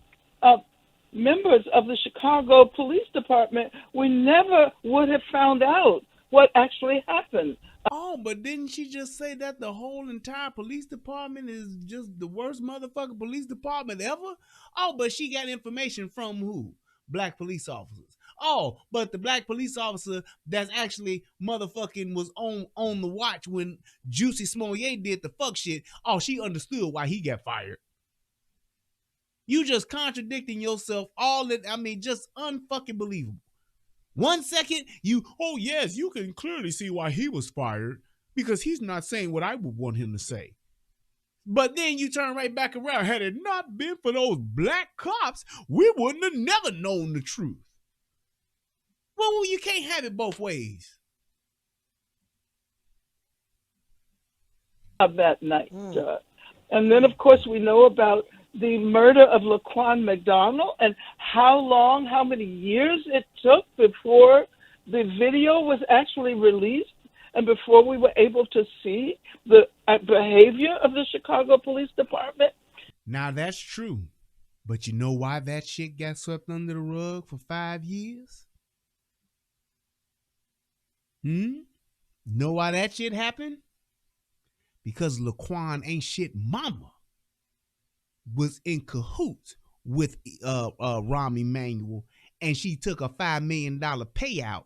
members of the Chicago Police Department, we never would have found out what actually happened. Oh, but didn't she just say that the whole entire police department is just the worst motherfucking police department ever? Oh, but she got information from who? Black police officers. Oh, but the black police officer that's actually motherfucking was on the watch when Jussie Smollett did the fuck shit. Oh, she understood why he got fired. You just contradicting yourself all that. I mean, just unfucking believable. 1 second, oh yes, you can clearly see why he was fired because he's not saying what I would want him to say. But then you turn right back around. Had it not been for those black cops, we wouldn't have never known the truth. Well, you can't have it both ways. Of that night. And then, of course, we know about the murder of Laquan McDonald and how many years it took before the video was actually released and before we were able to see the behavior of the Chicago Police Department. Now, that's true. But you know why that shit got swept under the rug for 5 years? Know why that shit happened? Because Laquan ain't shit mama was in cahoots with Rahm Emanuel, and she took a $5 million payout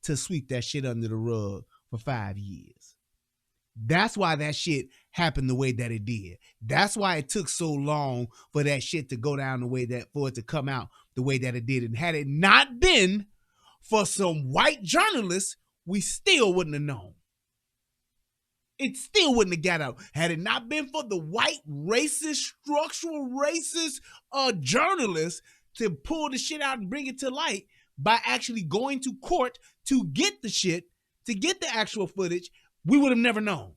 to sweep that shit under the rug for 5 years. That's why that shit happened the way that it did. That's why it took so long for that shit to go down the way that, for it to come out the way that it did. And had it not been for some white journalists, we still wouldn't have known. It still wouldn't have got out. Had it not been for the white racist, structural racist journalists to pull the shit out and bring it to light by actually going to court to get the shit, to get the actual footage, we would have never known.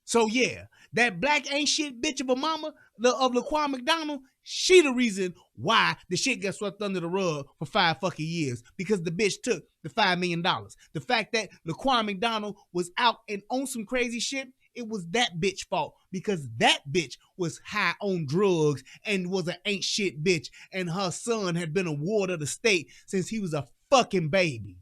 So yeah, that black ain't shit bitch of a mama of Laquan McDonald, she the reason why the shit got swept under the rug for 5 fucking years, because the bitch took the $5 million. The fact that Laquan McDonald was out and on some crazy shit, it was that bitch fault, because that bitch was high on drugs and was an ain't shit bitch, and her son had been a ward of the state since he was a fucking baby.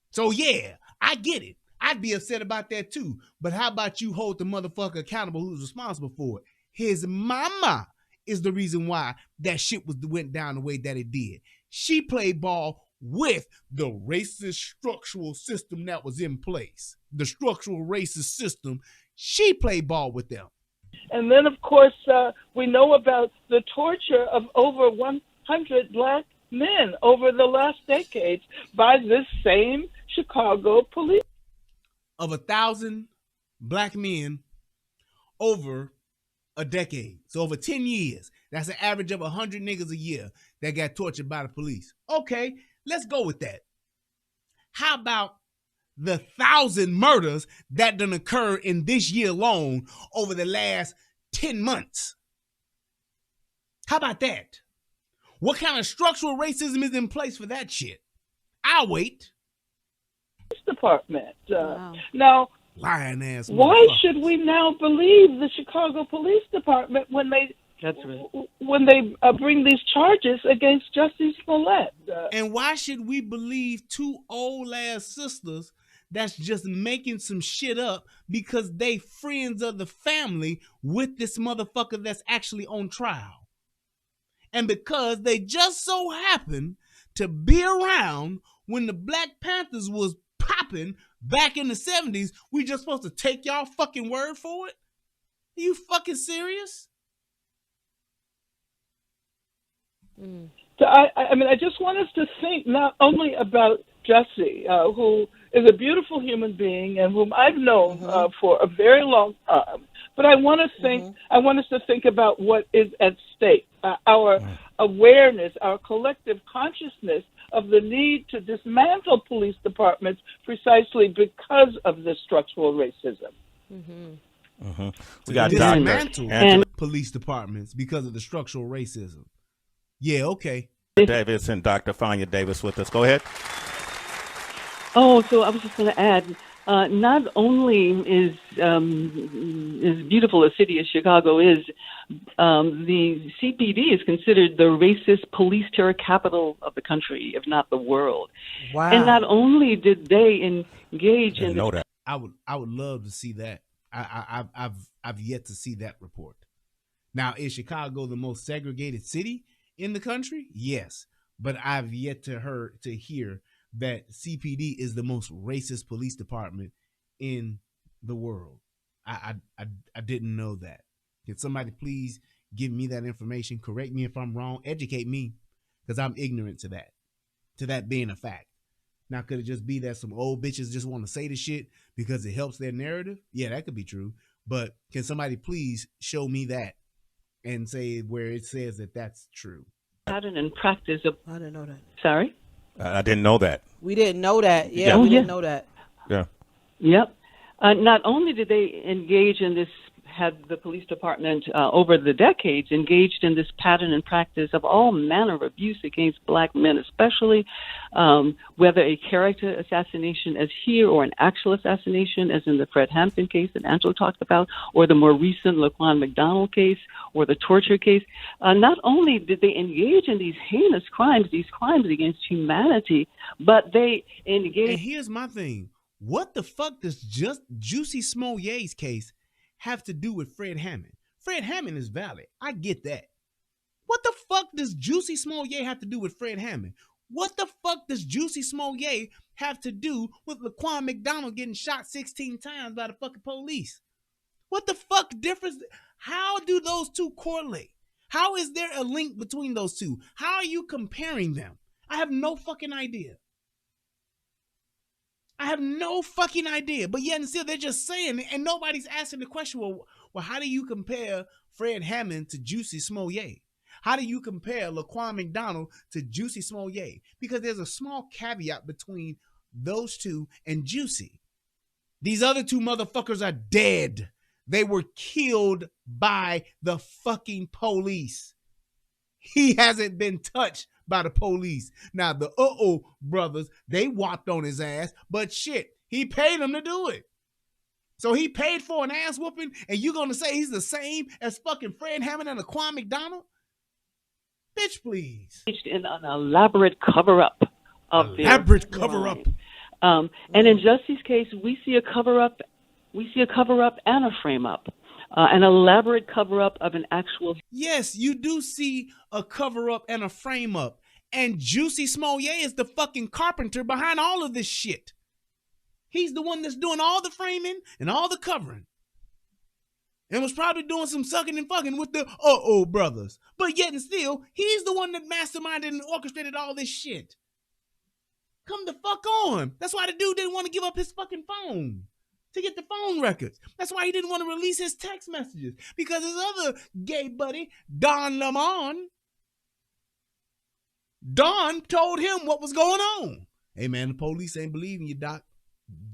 So yeah, I get it. I'd be upset about that too. But how about you hold the motherfucker accountable who's responsible for it? His mama is the reason why that shit went down the way that it did. She played ball with the racist structural system that was in place. The structural racist system, she played ball with them. And then, of course, we know about the torture of over 100 black men over the last decades by this same Chicago police. Of 1,000 black men over a decade. So over 10 years, that's an average of 100 niggas a year that got tortured by the police. Okay, let's go with that. How about the 1,000 murders that done occur in this year alone over the last 10 months? How about that? What kind of structural racism is in place for that shit? I'll wait. Department. Wow. Now, lying ass. Why should we now believe the Chicago Police Department when they bring these charges against Jussie Smollett? And why should we believe two old ass sisters that's just making some shit up because they friends of the family with this motherfucker that's actually on trial? And because they just so happen to be around when the Black Panthers was popping back in the 70s, we just supposed to take y'all fucking word for it? Are you fucking serious? So I mean, I just want us to think not only about Jussie, who is a beautiful human being and whom I've known for a very long time, but I want to think. I want us to think about what is at stake. Our awareness, our collective consciousness of the need to dismantle police departments precisely because of this structural racism. We got dismantle police departments because of the structural racism. Yeah, okay. Davis and Dr. Fania Davis with us. Go ahead. Oh, so I was just going to add, Not only is beautiful a city as Chicago is, the CPD is considered the racist police terror capital of the country, if not the world. Wow. And not only did they engage in know that. I would love to see that. I've yet to see that report. Now, is Chicago the most segregated city in the country? Yes, but I've yet to hear that CPD is the most racist police department in the world. I didn't know that. Can somebody please give me that information? Correct me if I'm wrong. Educate me, because I'm ignorant to that being a fact. Now, could it just be that some old bitches just want to say the shit because it helps their narrative? Yeah, that could be true. But can somebody please show me that and say where it says that that's true? pattern and practice of. I didn't know that. Sorry? I didn't know that. We didn't know that. Yeah, Yeah. we Oh, didn't yeah. know that. Yeah. Yep. Not only did they engage in this, had the police department over the decades engaged in this pattern and practice of all manner of abuse against black men, especially whether a character assassination as here or an actual assassination as in the Fred Hampton case that Angelo talked about, or the more recent Laquan McDonald case or the torture case. Not only did they engage in these heinous crimes, these crimes against humanity, but they engaged. And here's my thing. What the fuck does just Jussie Smollett's case have to do with Fred Hammond? Fred Hammond is valid. I get that. What the fuck does Jussie Smollett have to do with Fred Hammond? What the fuck does Jussie Smollett have to do with Laquan McDonald getting shot 16 times by the fucking police? What the fuck difference? How do those two correlate? How is there a link between those two? How are you comparing them? I have no fucking idea. I have no fucking idea. But yet and still they're just saying it, and nobody's asking the question, well, how do you compare Fred Hammond to Jussie Smollett? How do you compare Laquan McDonald to Jussie Smollett? Because there's a small caveat between those two and Jussie. These other two motherfuckers are dead. They were killed by the fucking police. He hasn't been touched by the police. Now, the brothers, they whopped on his ass, but shit, he paid them to do it. So he paid for an ass whooping, and you gonna say he's the same as fucking Fred Hammond and Laquan McDonald? Bitch, please. In an elaborate cover-up of Elaborate their cover-up. crime. And in Jussie's case, we see a cover-up and a frame-up. An elaborate cover-up of an actual. Yes, you do see a cover-up and a frame-up. And Jussie Smollett is the fucking carpenter behind all of this shit. He's the one that's doing all the framing and all the covering. And was probably doing some sucking and fucking with the brothers. But yet and still, he's the one that masterminded and orchestrated all this shit. Come the fuck on. That's why the dude didn't want to give up his fucking phone to get the phone records. That's why he didn't want to release his text messages. Because his other gay buddy, Don Lemon, Don told him what was going on. Hey man, the police ain't believing you, Doc.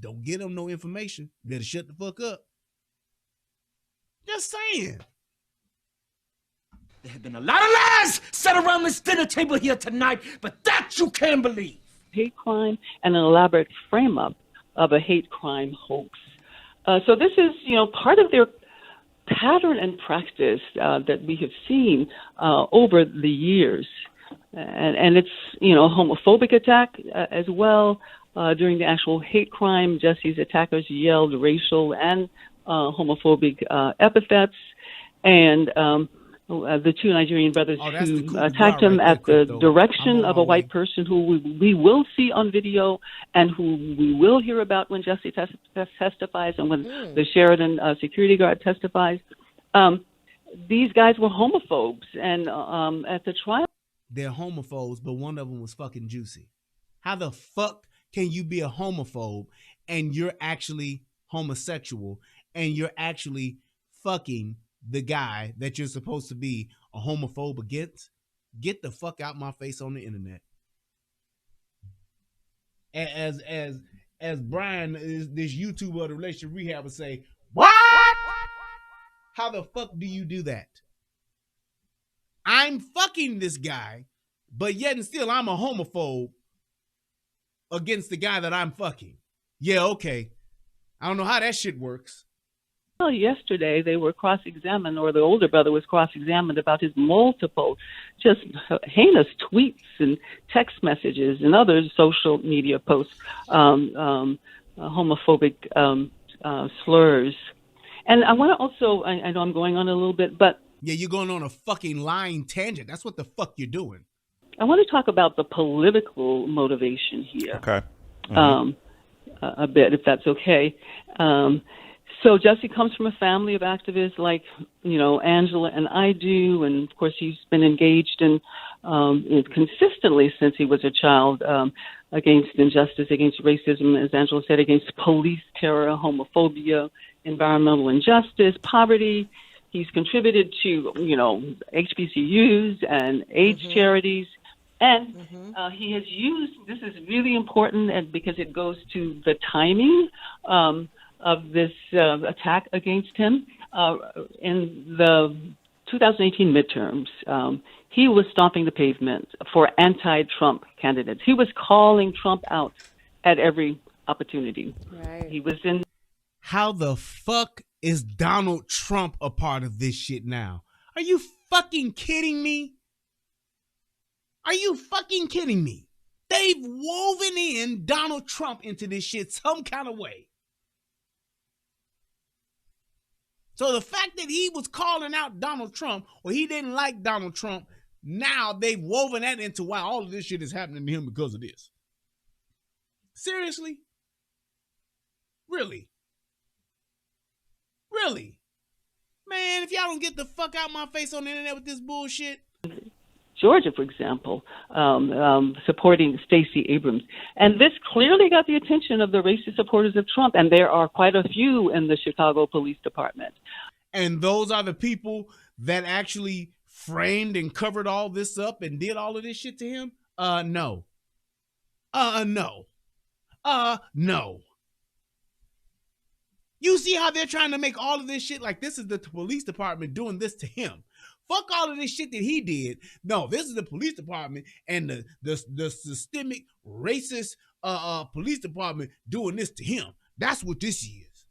Don't get them no information. Better shut the fuck up. Just saying. There have been a lot of lies said around this dinner table here tonight, but that you can't believe. Hate crime and an elaborate frame-up of a hate crime hoax. So this is, part of their pattern and practice that we have seen over the years. And it's, homophobic attack as well. During the actual hate crime, Jussie's attackers yelled racial and homophobic epithets. And the two Nigerian brothers who attacked him at the direction of a white person who we will see on video and who we will hear about when Jussie testifies and when the Sheridan security guard testifies. These guys were homophobes. And at the trial... They're homophobes, but one of them was fucking Jussie. How the fuck can you be a homophobe and you're actually homosexual and you're actually fucking the guy that you're supposed to be a homophobe against? Get the fuck out my face on the internet. As Brian, this YouTuber of the relationship rehab, would say, what? How the fuck do you do that? I'm fucking this guy, but yet and still I'm a homophobe against the guy that I'm fucking. Yeah, okay. I don't know how that shit works. Well, yesterday they were cross-examined, or the older brother was cross-examined about his multiple just heinous tweets and text messages and other social media posts, homophobic slurs. And I want to also, I know I'm going on a little bit, but... Yeah, you're going on a fucking lying tangent. That's what the fuck you're doing. I want to talk about the political motivation here. Okay. Mm-hmm. A bit, if that's okay. So Jussie comes from a family of activists like, Angela and I do, and of course he's been engaged in consistently since he was a child against injustice, against racism, as Angela said, against police terror, homophobia, environmental injustice, poverty. He's contributed to, HBCUs and AIDS charities. And he has used, this is really important and because it goes to the timing of this attack against him. In the 2018 midterms, he was stomping the pavement for anti-Trump candidates. He was calling Trump out at every opportunity. Right. He was in. How the fuck is Donald Trump a part of this shit now? Are you fucking kidding me? Are you fucking kidding me? They've woven in Donald Trump into this shit some kind of way. So the fact that he was calling out Donald Trump or he didn't like Donald Trump, now they've woven that into why all of this shit is happening to him because of this. Seriously? Really? Really? Man, if y'all don't get the fuck out my face on the internet with this bullshit. Georgia, for example, supporting Stacey Abrams. And this clearly got the attention of the racist supporters of Trump, and there are quite a few in the Chicago Police Department. And those are the people that actually framed and covered all this up and did all of this shit to him? No. No. No. You see how they're trying to make all of this shit like this is the police department doing this to him. Fuck all of this shit that he did. No, this is the police department and the systemic racist police department doing this to him. That's what this is.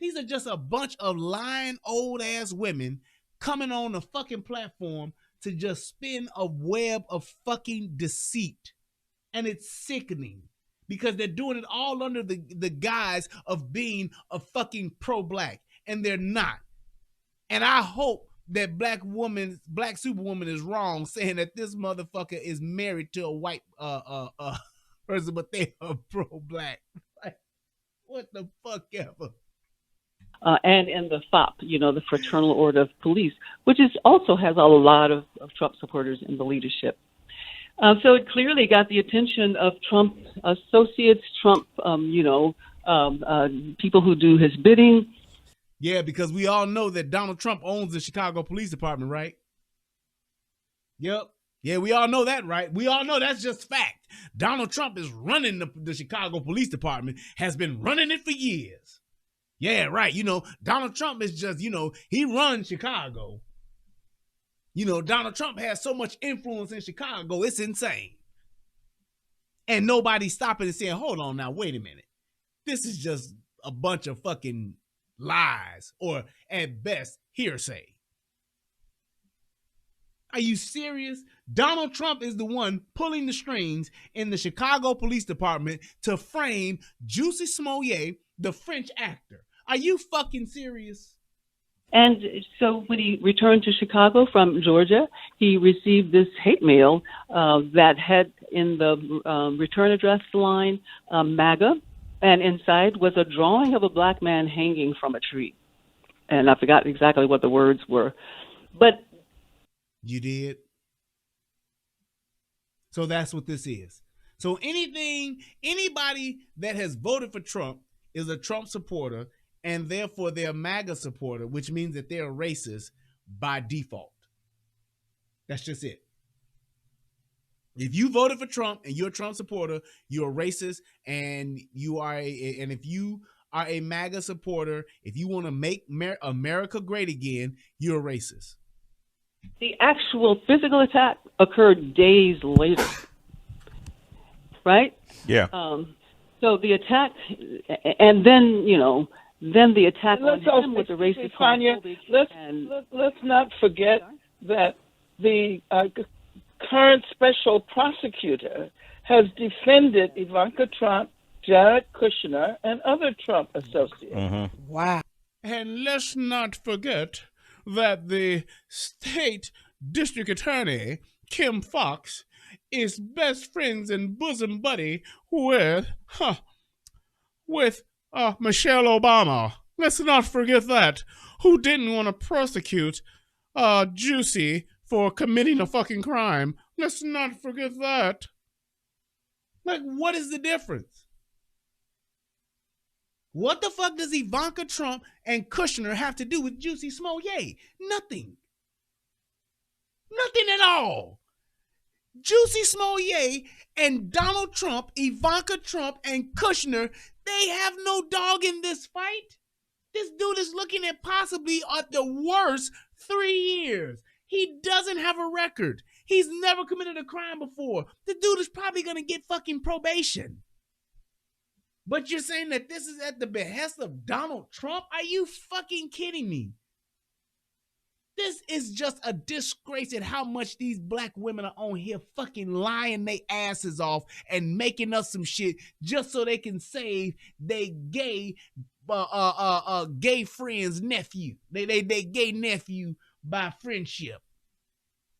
These are just a bunch of lying old ass women coming on a fucking platform to just spin a web of fucking deceit. And it's sickening because they're doing it all under the guise of being a fucking pro-black, and they're not. And I hope that black superwoman is wrong saying that this motherfucker is married to a white person, but they are pro-black. Like, what the fuck ever? And in the FOP, the Fraternal Order of Police, which also has a lot of Trump supporters in the leadership. So it clearly got the attention of Trump associates, Trump, people who do his bidding. Yeah, because we all know that Donald Trump owns the Chicago Police Department, right? Yep. Yeah, we all know that, right? We all know that's just fact. Donald Trump is running the Chicago Police Department, has been running it for years. Yeah, right. Donald Trump is just, he runs Chicago. Donald Trump has so much influence in Chicago, it's insane. And nobody's stopping and saying, hold on now, wait a minute. This is just a bunch of fucking lies, or at best, hearsay. Are you serious? Donald Trump is the one pulling the strings in the Chicago Police Department to frame Jussie Smollett, the French actor. Are you fucking serious? And so when he returned to Chicago from Georgia, he received this hate mail that had in the return address line MAGA, and inside was a drawing of a black man hanging from a tree. And I forgot exactly what the words were. But you did? So that's what this is. So anybody that has voted for Trump is a Trump supporter, and therefore they're a MAGA supporter, which means that they're racist by default. That's just it. If you voted for Trump and you're a Trump supporter, you're a racist, and if you are a MAGA supporter, if you want to make America great again, you're a racist. The actual physical attack occurred days later, right? Yeah. So the attack, and then then the attack on him with the racist homophobic. Let's not forget that the current special prosecutor has defended Ivanka Trump, Jared Kushner, and other Trump associates. Mm-hmm. Wow. And let's not forget that the state district attorney, Kim Foxx, is best friends and bosom buddy with Michelle Obama. Let's not forget that. Who didn't want to prosecute Jussie for committing a fucking crime? Let's not forget that. Like, what is the difference? What the fuck does Ivanka Trump and Kushner have to do with Jussie Smollett? Nothing. Nothing at all. Jussie Smollett and Donald Trump, Ivanka Trump and Kushner, they have no dog in this fight. This dude is looking at possibly at the worst 3 years. He doesn't have a record. He's never committed a crime before. The dude is probably going to get fucking probation. But you're saying that this is at the behest of Donald Trump? Are you fucking kidding me? This is just a disgrace at how much these black women are on here fucking lying their asses off and making up some shit just so they can save their gay friend's nephew. They gay nephew by friendship.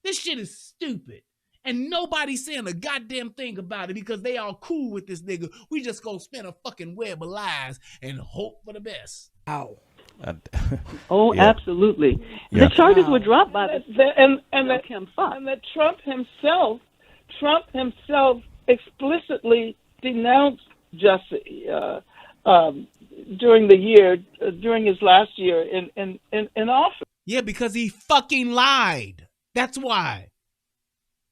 This shit is stupid. And nobody's saying a goddamn thing about it because they all cool with this nigga. We just gonna spin a fucking web of lies and hope for the best. Ow. Yeah. Absolutely. Yeah. The charges were dropped by Kim Foxx. And that Trump himself explicitly denounced Jussie during his last year in office. Yeah, because he fucking lied. That's why.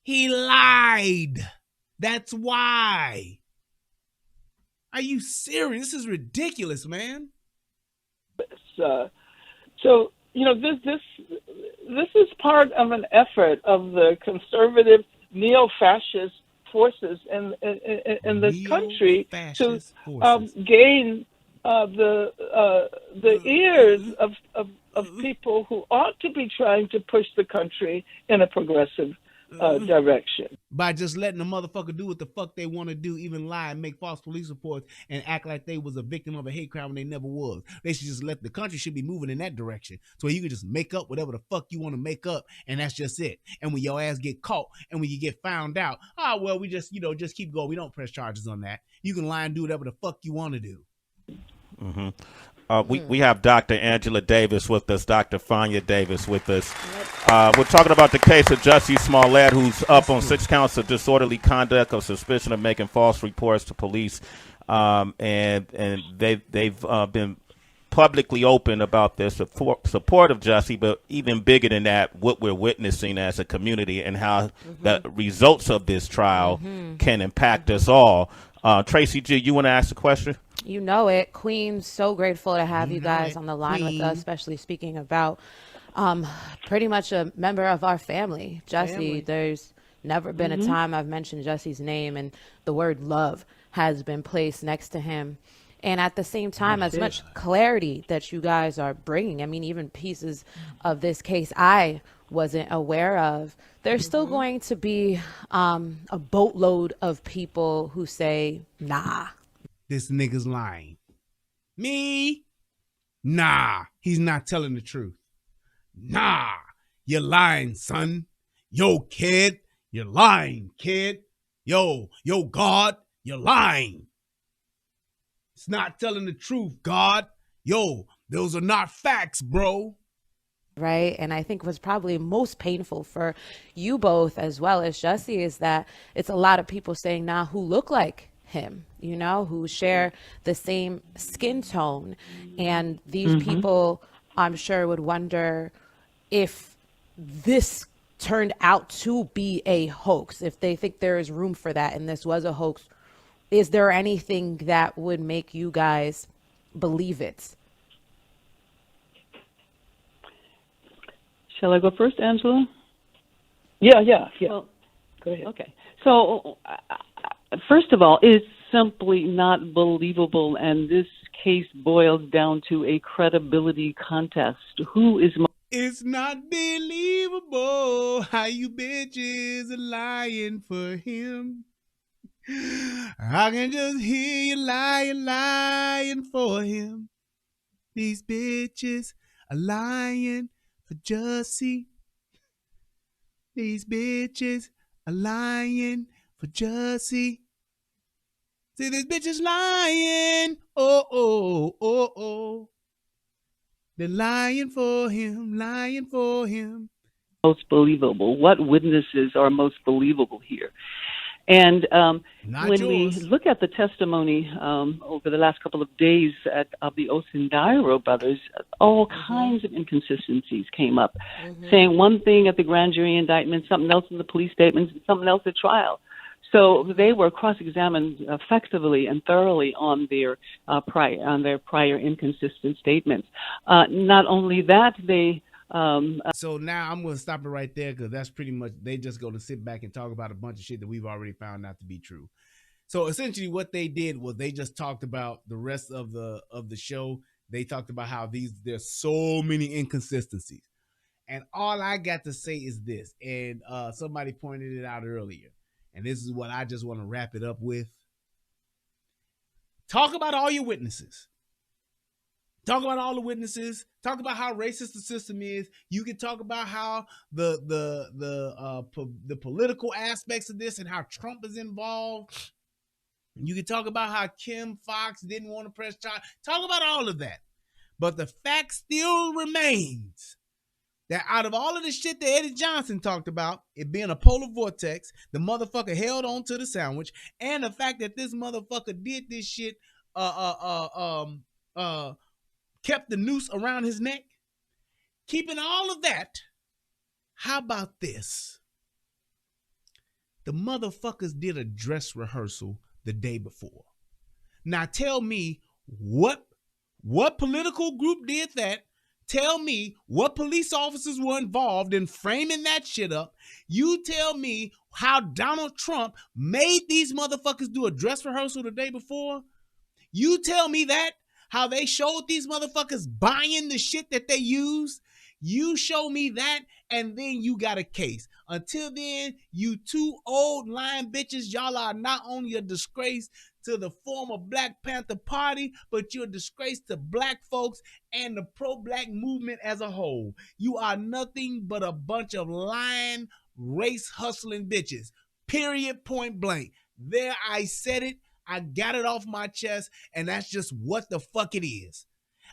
He lied. That's why. Are you serious? This is ridiculous, man. So this is part of an effort of the conservative neo-fascist forces in this country to gain the ears of people who ought to be trying to push the country in a progressive direction. By just letting the motherfucker do what the fuck they want to do, even lie and make false police reports and act like they was a victim of a hate crime when they never was. They should just the country should be moving in that direction. So you can just make up whatever the fuck you want to make up, and that's just it. And when your ass get caught and when you get found out, we just keep going. We don't press charges on that. You can lie and do whatever the fuck you want to do. Mm-hmm. We have Dr. Angela Davis with us, Dr. Fanya Davis with us. We're talking about the case of Jussie Smollett, who's up on 6 counts of disorderly conduct of suspicion of making false reports to police, and they've been publicly open about their support of Jussie, but even bigger than that, what we're witnessing as a community and how the results of this trial can impact us all. Tracy G, you want to ask a question? You know it. Queen, so grateful to have you guys on the line with us, especially speaking about pretty much a member of our family, Jussie. There's never been a time I've mentioned Jussie's name and the word love has been placed next to him. And at the same time, as much clarity that you guys are bringing, I mean, even pieces of this case I wasn't aware of, there's still going to be a boatload of people who say, nah. This nigga's lying. Me? Nah, he's not telling the truth. Nah, you're lying, son. Yo, kid, you're lying, kid. Yo, God, you're lying. It's not telling the truth, God. Yo, those are not facts, bro. Right. And I think what's probably most painful for you both as well as Jussie is that it's a lot of people saying now who look like him, you know, who share the same skin tone. And these people, I'm sure, would wonder if this turned out to be a hoax, if they think there is room for that and this was a hoax. Is there anything that would make you guys believe it? Shall I go first, Angela? Yeah. Well, go ahead. Okay. So, first of all, it's simply not believable. And this case boils down to a credibility contest. Who is It's not believable how you bitches are lying for him. I can just hear you lying for him. These bitches are lying for Jussie. These bitches are lying for Jussie. See, these bitches lying. Oh. They're lying for him, lying for him. most believable? What witnesses are most believable here? And when we look at the testimony over the last couple of days of the Osundairo brothers, all kinds of inconsistencies came up, saying one thing at the grand jury indictment, something else in the police statements, and something else at trial. So they were cross-examined effectively and thoroughly on their prior inconsistent statements. Not only that, they so now I'm going to stop it right there, because that's pretty much, they just going to sit back and talk about a bunch of shit that we've already found out to be true. So essentially what they did was they just talked about the rest of the show. They talked about how there's so many inconsistencies. And all I got to say is this, and somebody pointed it out earlier, and this is what I just want to wrap it up with. Talk about all your witnesses. Talk about all the witnesses. Talk about how racist the system is. You can talk about how the political aspects of this and how Trump is involved. You can talk about how Kim Fox didn't want to press charge. Talk about all of that. But the fact still remains that out of all of the shit that Eddie Johnson talked about, it being a polar vortex, the motherfucker held on to the sandwich, and the fact that this motherfucker did this shit, kept the noose around his neck. Keeping all of that, how about this? The motherfuckers did a dress rehearsal the day before. Now tell me what political group did that. Tell me what police officers were involved in framing that shit up. You tell me how Donald Trump made these motherfuckers do a dress rehearsal the day before. You tell me that. How they showed these motherfuckers buying the shit that they use. You show me that, and then you got a case. Until then, you two old lying bitches, y'all are not only a disgrace to the former Black Panther Party, but you're a disgrace to black folks and the pro-black movement as a whole. You are nothing but a bunch of lying, race-hustling bitches. Period, point blank. There, I said it. I got it off my chest, and that's just what the fuck it is.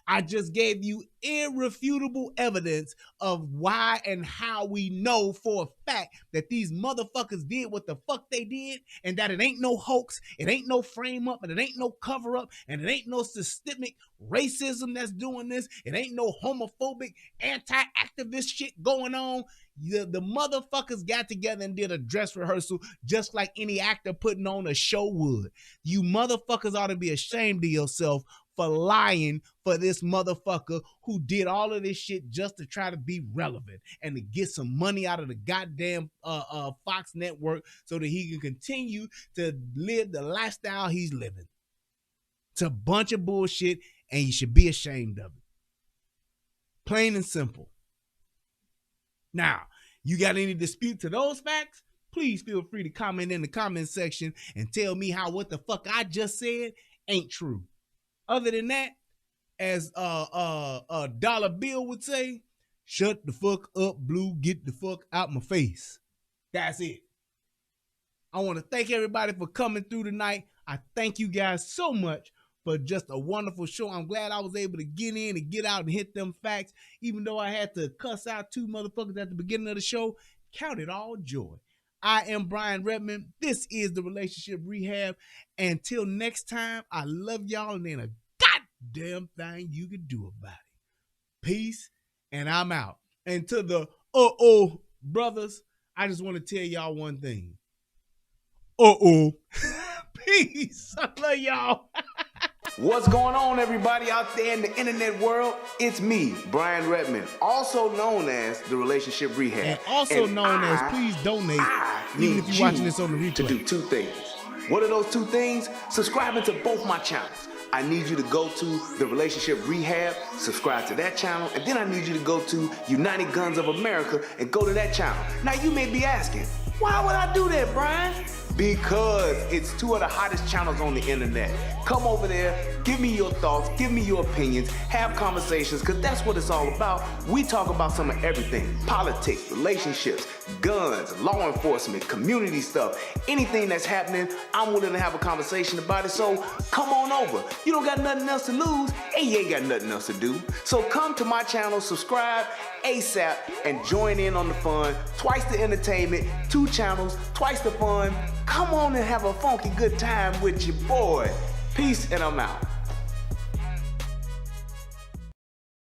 I just gave you irrefutable evidence of why and how we know for a fact that these motherfuckers did what the fuck they did, and that it ain't no hoax, it ain't no frame up, and it ain't no cover up, and it ain't no systemic racism that's doing this. It ain't no homophobic, anti-activist shit going on. The motherfuckers got together and did a dress rehearsal just like any actor putting on a show would. You motherfuckers ought to be ashamed of yourself for lying for this motherfucker who did all of this shit just to try to be relevant and to get some money out of the goddamn Fox network so that he can continue to live the lifestyle he's living. It's a bunch of bullshit, and you should be ashamed of it. Plain and simple. Now, you got any dispute to those facts? Please feel free to comment in the comment section and tell me how what the fuck I just said ain't true. Other than that, as a Dollar Bill would say, shut the fuck up, Blue, get the fuck out my face. That's it. I want to thank everybody for coming through tonight. I thank you guys so much for just a wonderful show. I'm glad I was able to get in and get out and hit them facts, even though I had to cuss out two motherfuckers at the beginning of the show. Count it all joy. I am Brian Redmond. This is the Relationship Rehab. Until next time, I love y'all, and ain't a goddamn thing you can do about it. Peace, and I'm out. And to the brothers, I just want to tell y'all one thing. Peace. I love y'all. What's going on, everybody out there in the internet world? It's me, Brian Redmond, also known as the Relationship Rehab. And also known as Please Donate, even if you're watching this on the replay. To do two things. What are those 2 things? Subscribing to both my channels. I need you to go to The Relationship Rehab, subscribe to that channel, and then I need you to go to United Guns of America and go to that channel. Now you may be asking, why would I do that, Brian? Because it's 2 of the hottest channels on the internet. Come over there, give me your thoughts, give me your opinions, have conversations, because that's what it's all about. We talk about some of everything: politics, relationships, guns, law enforcement, community stuff. Anything that's happening, I'm willing to have a conversation about it, so come on over. You don't got nothing else to lose, and you ain't got nothing else to do. So come to my channel, subscribe ASAP, and join in on the fun. Twice the entertainment, 2 channels, twice the fun. Come on and have a funky good time with your boy. Peace, and I'm out.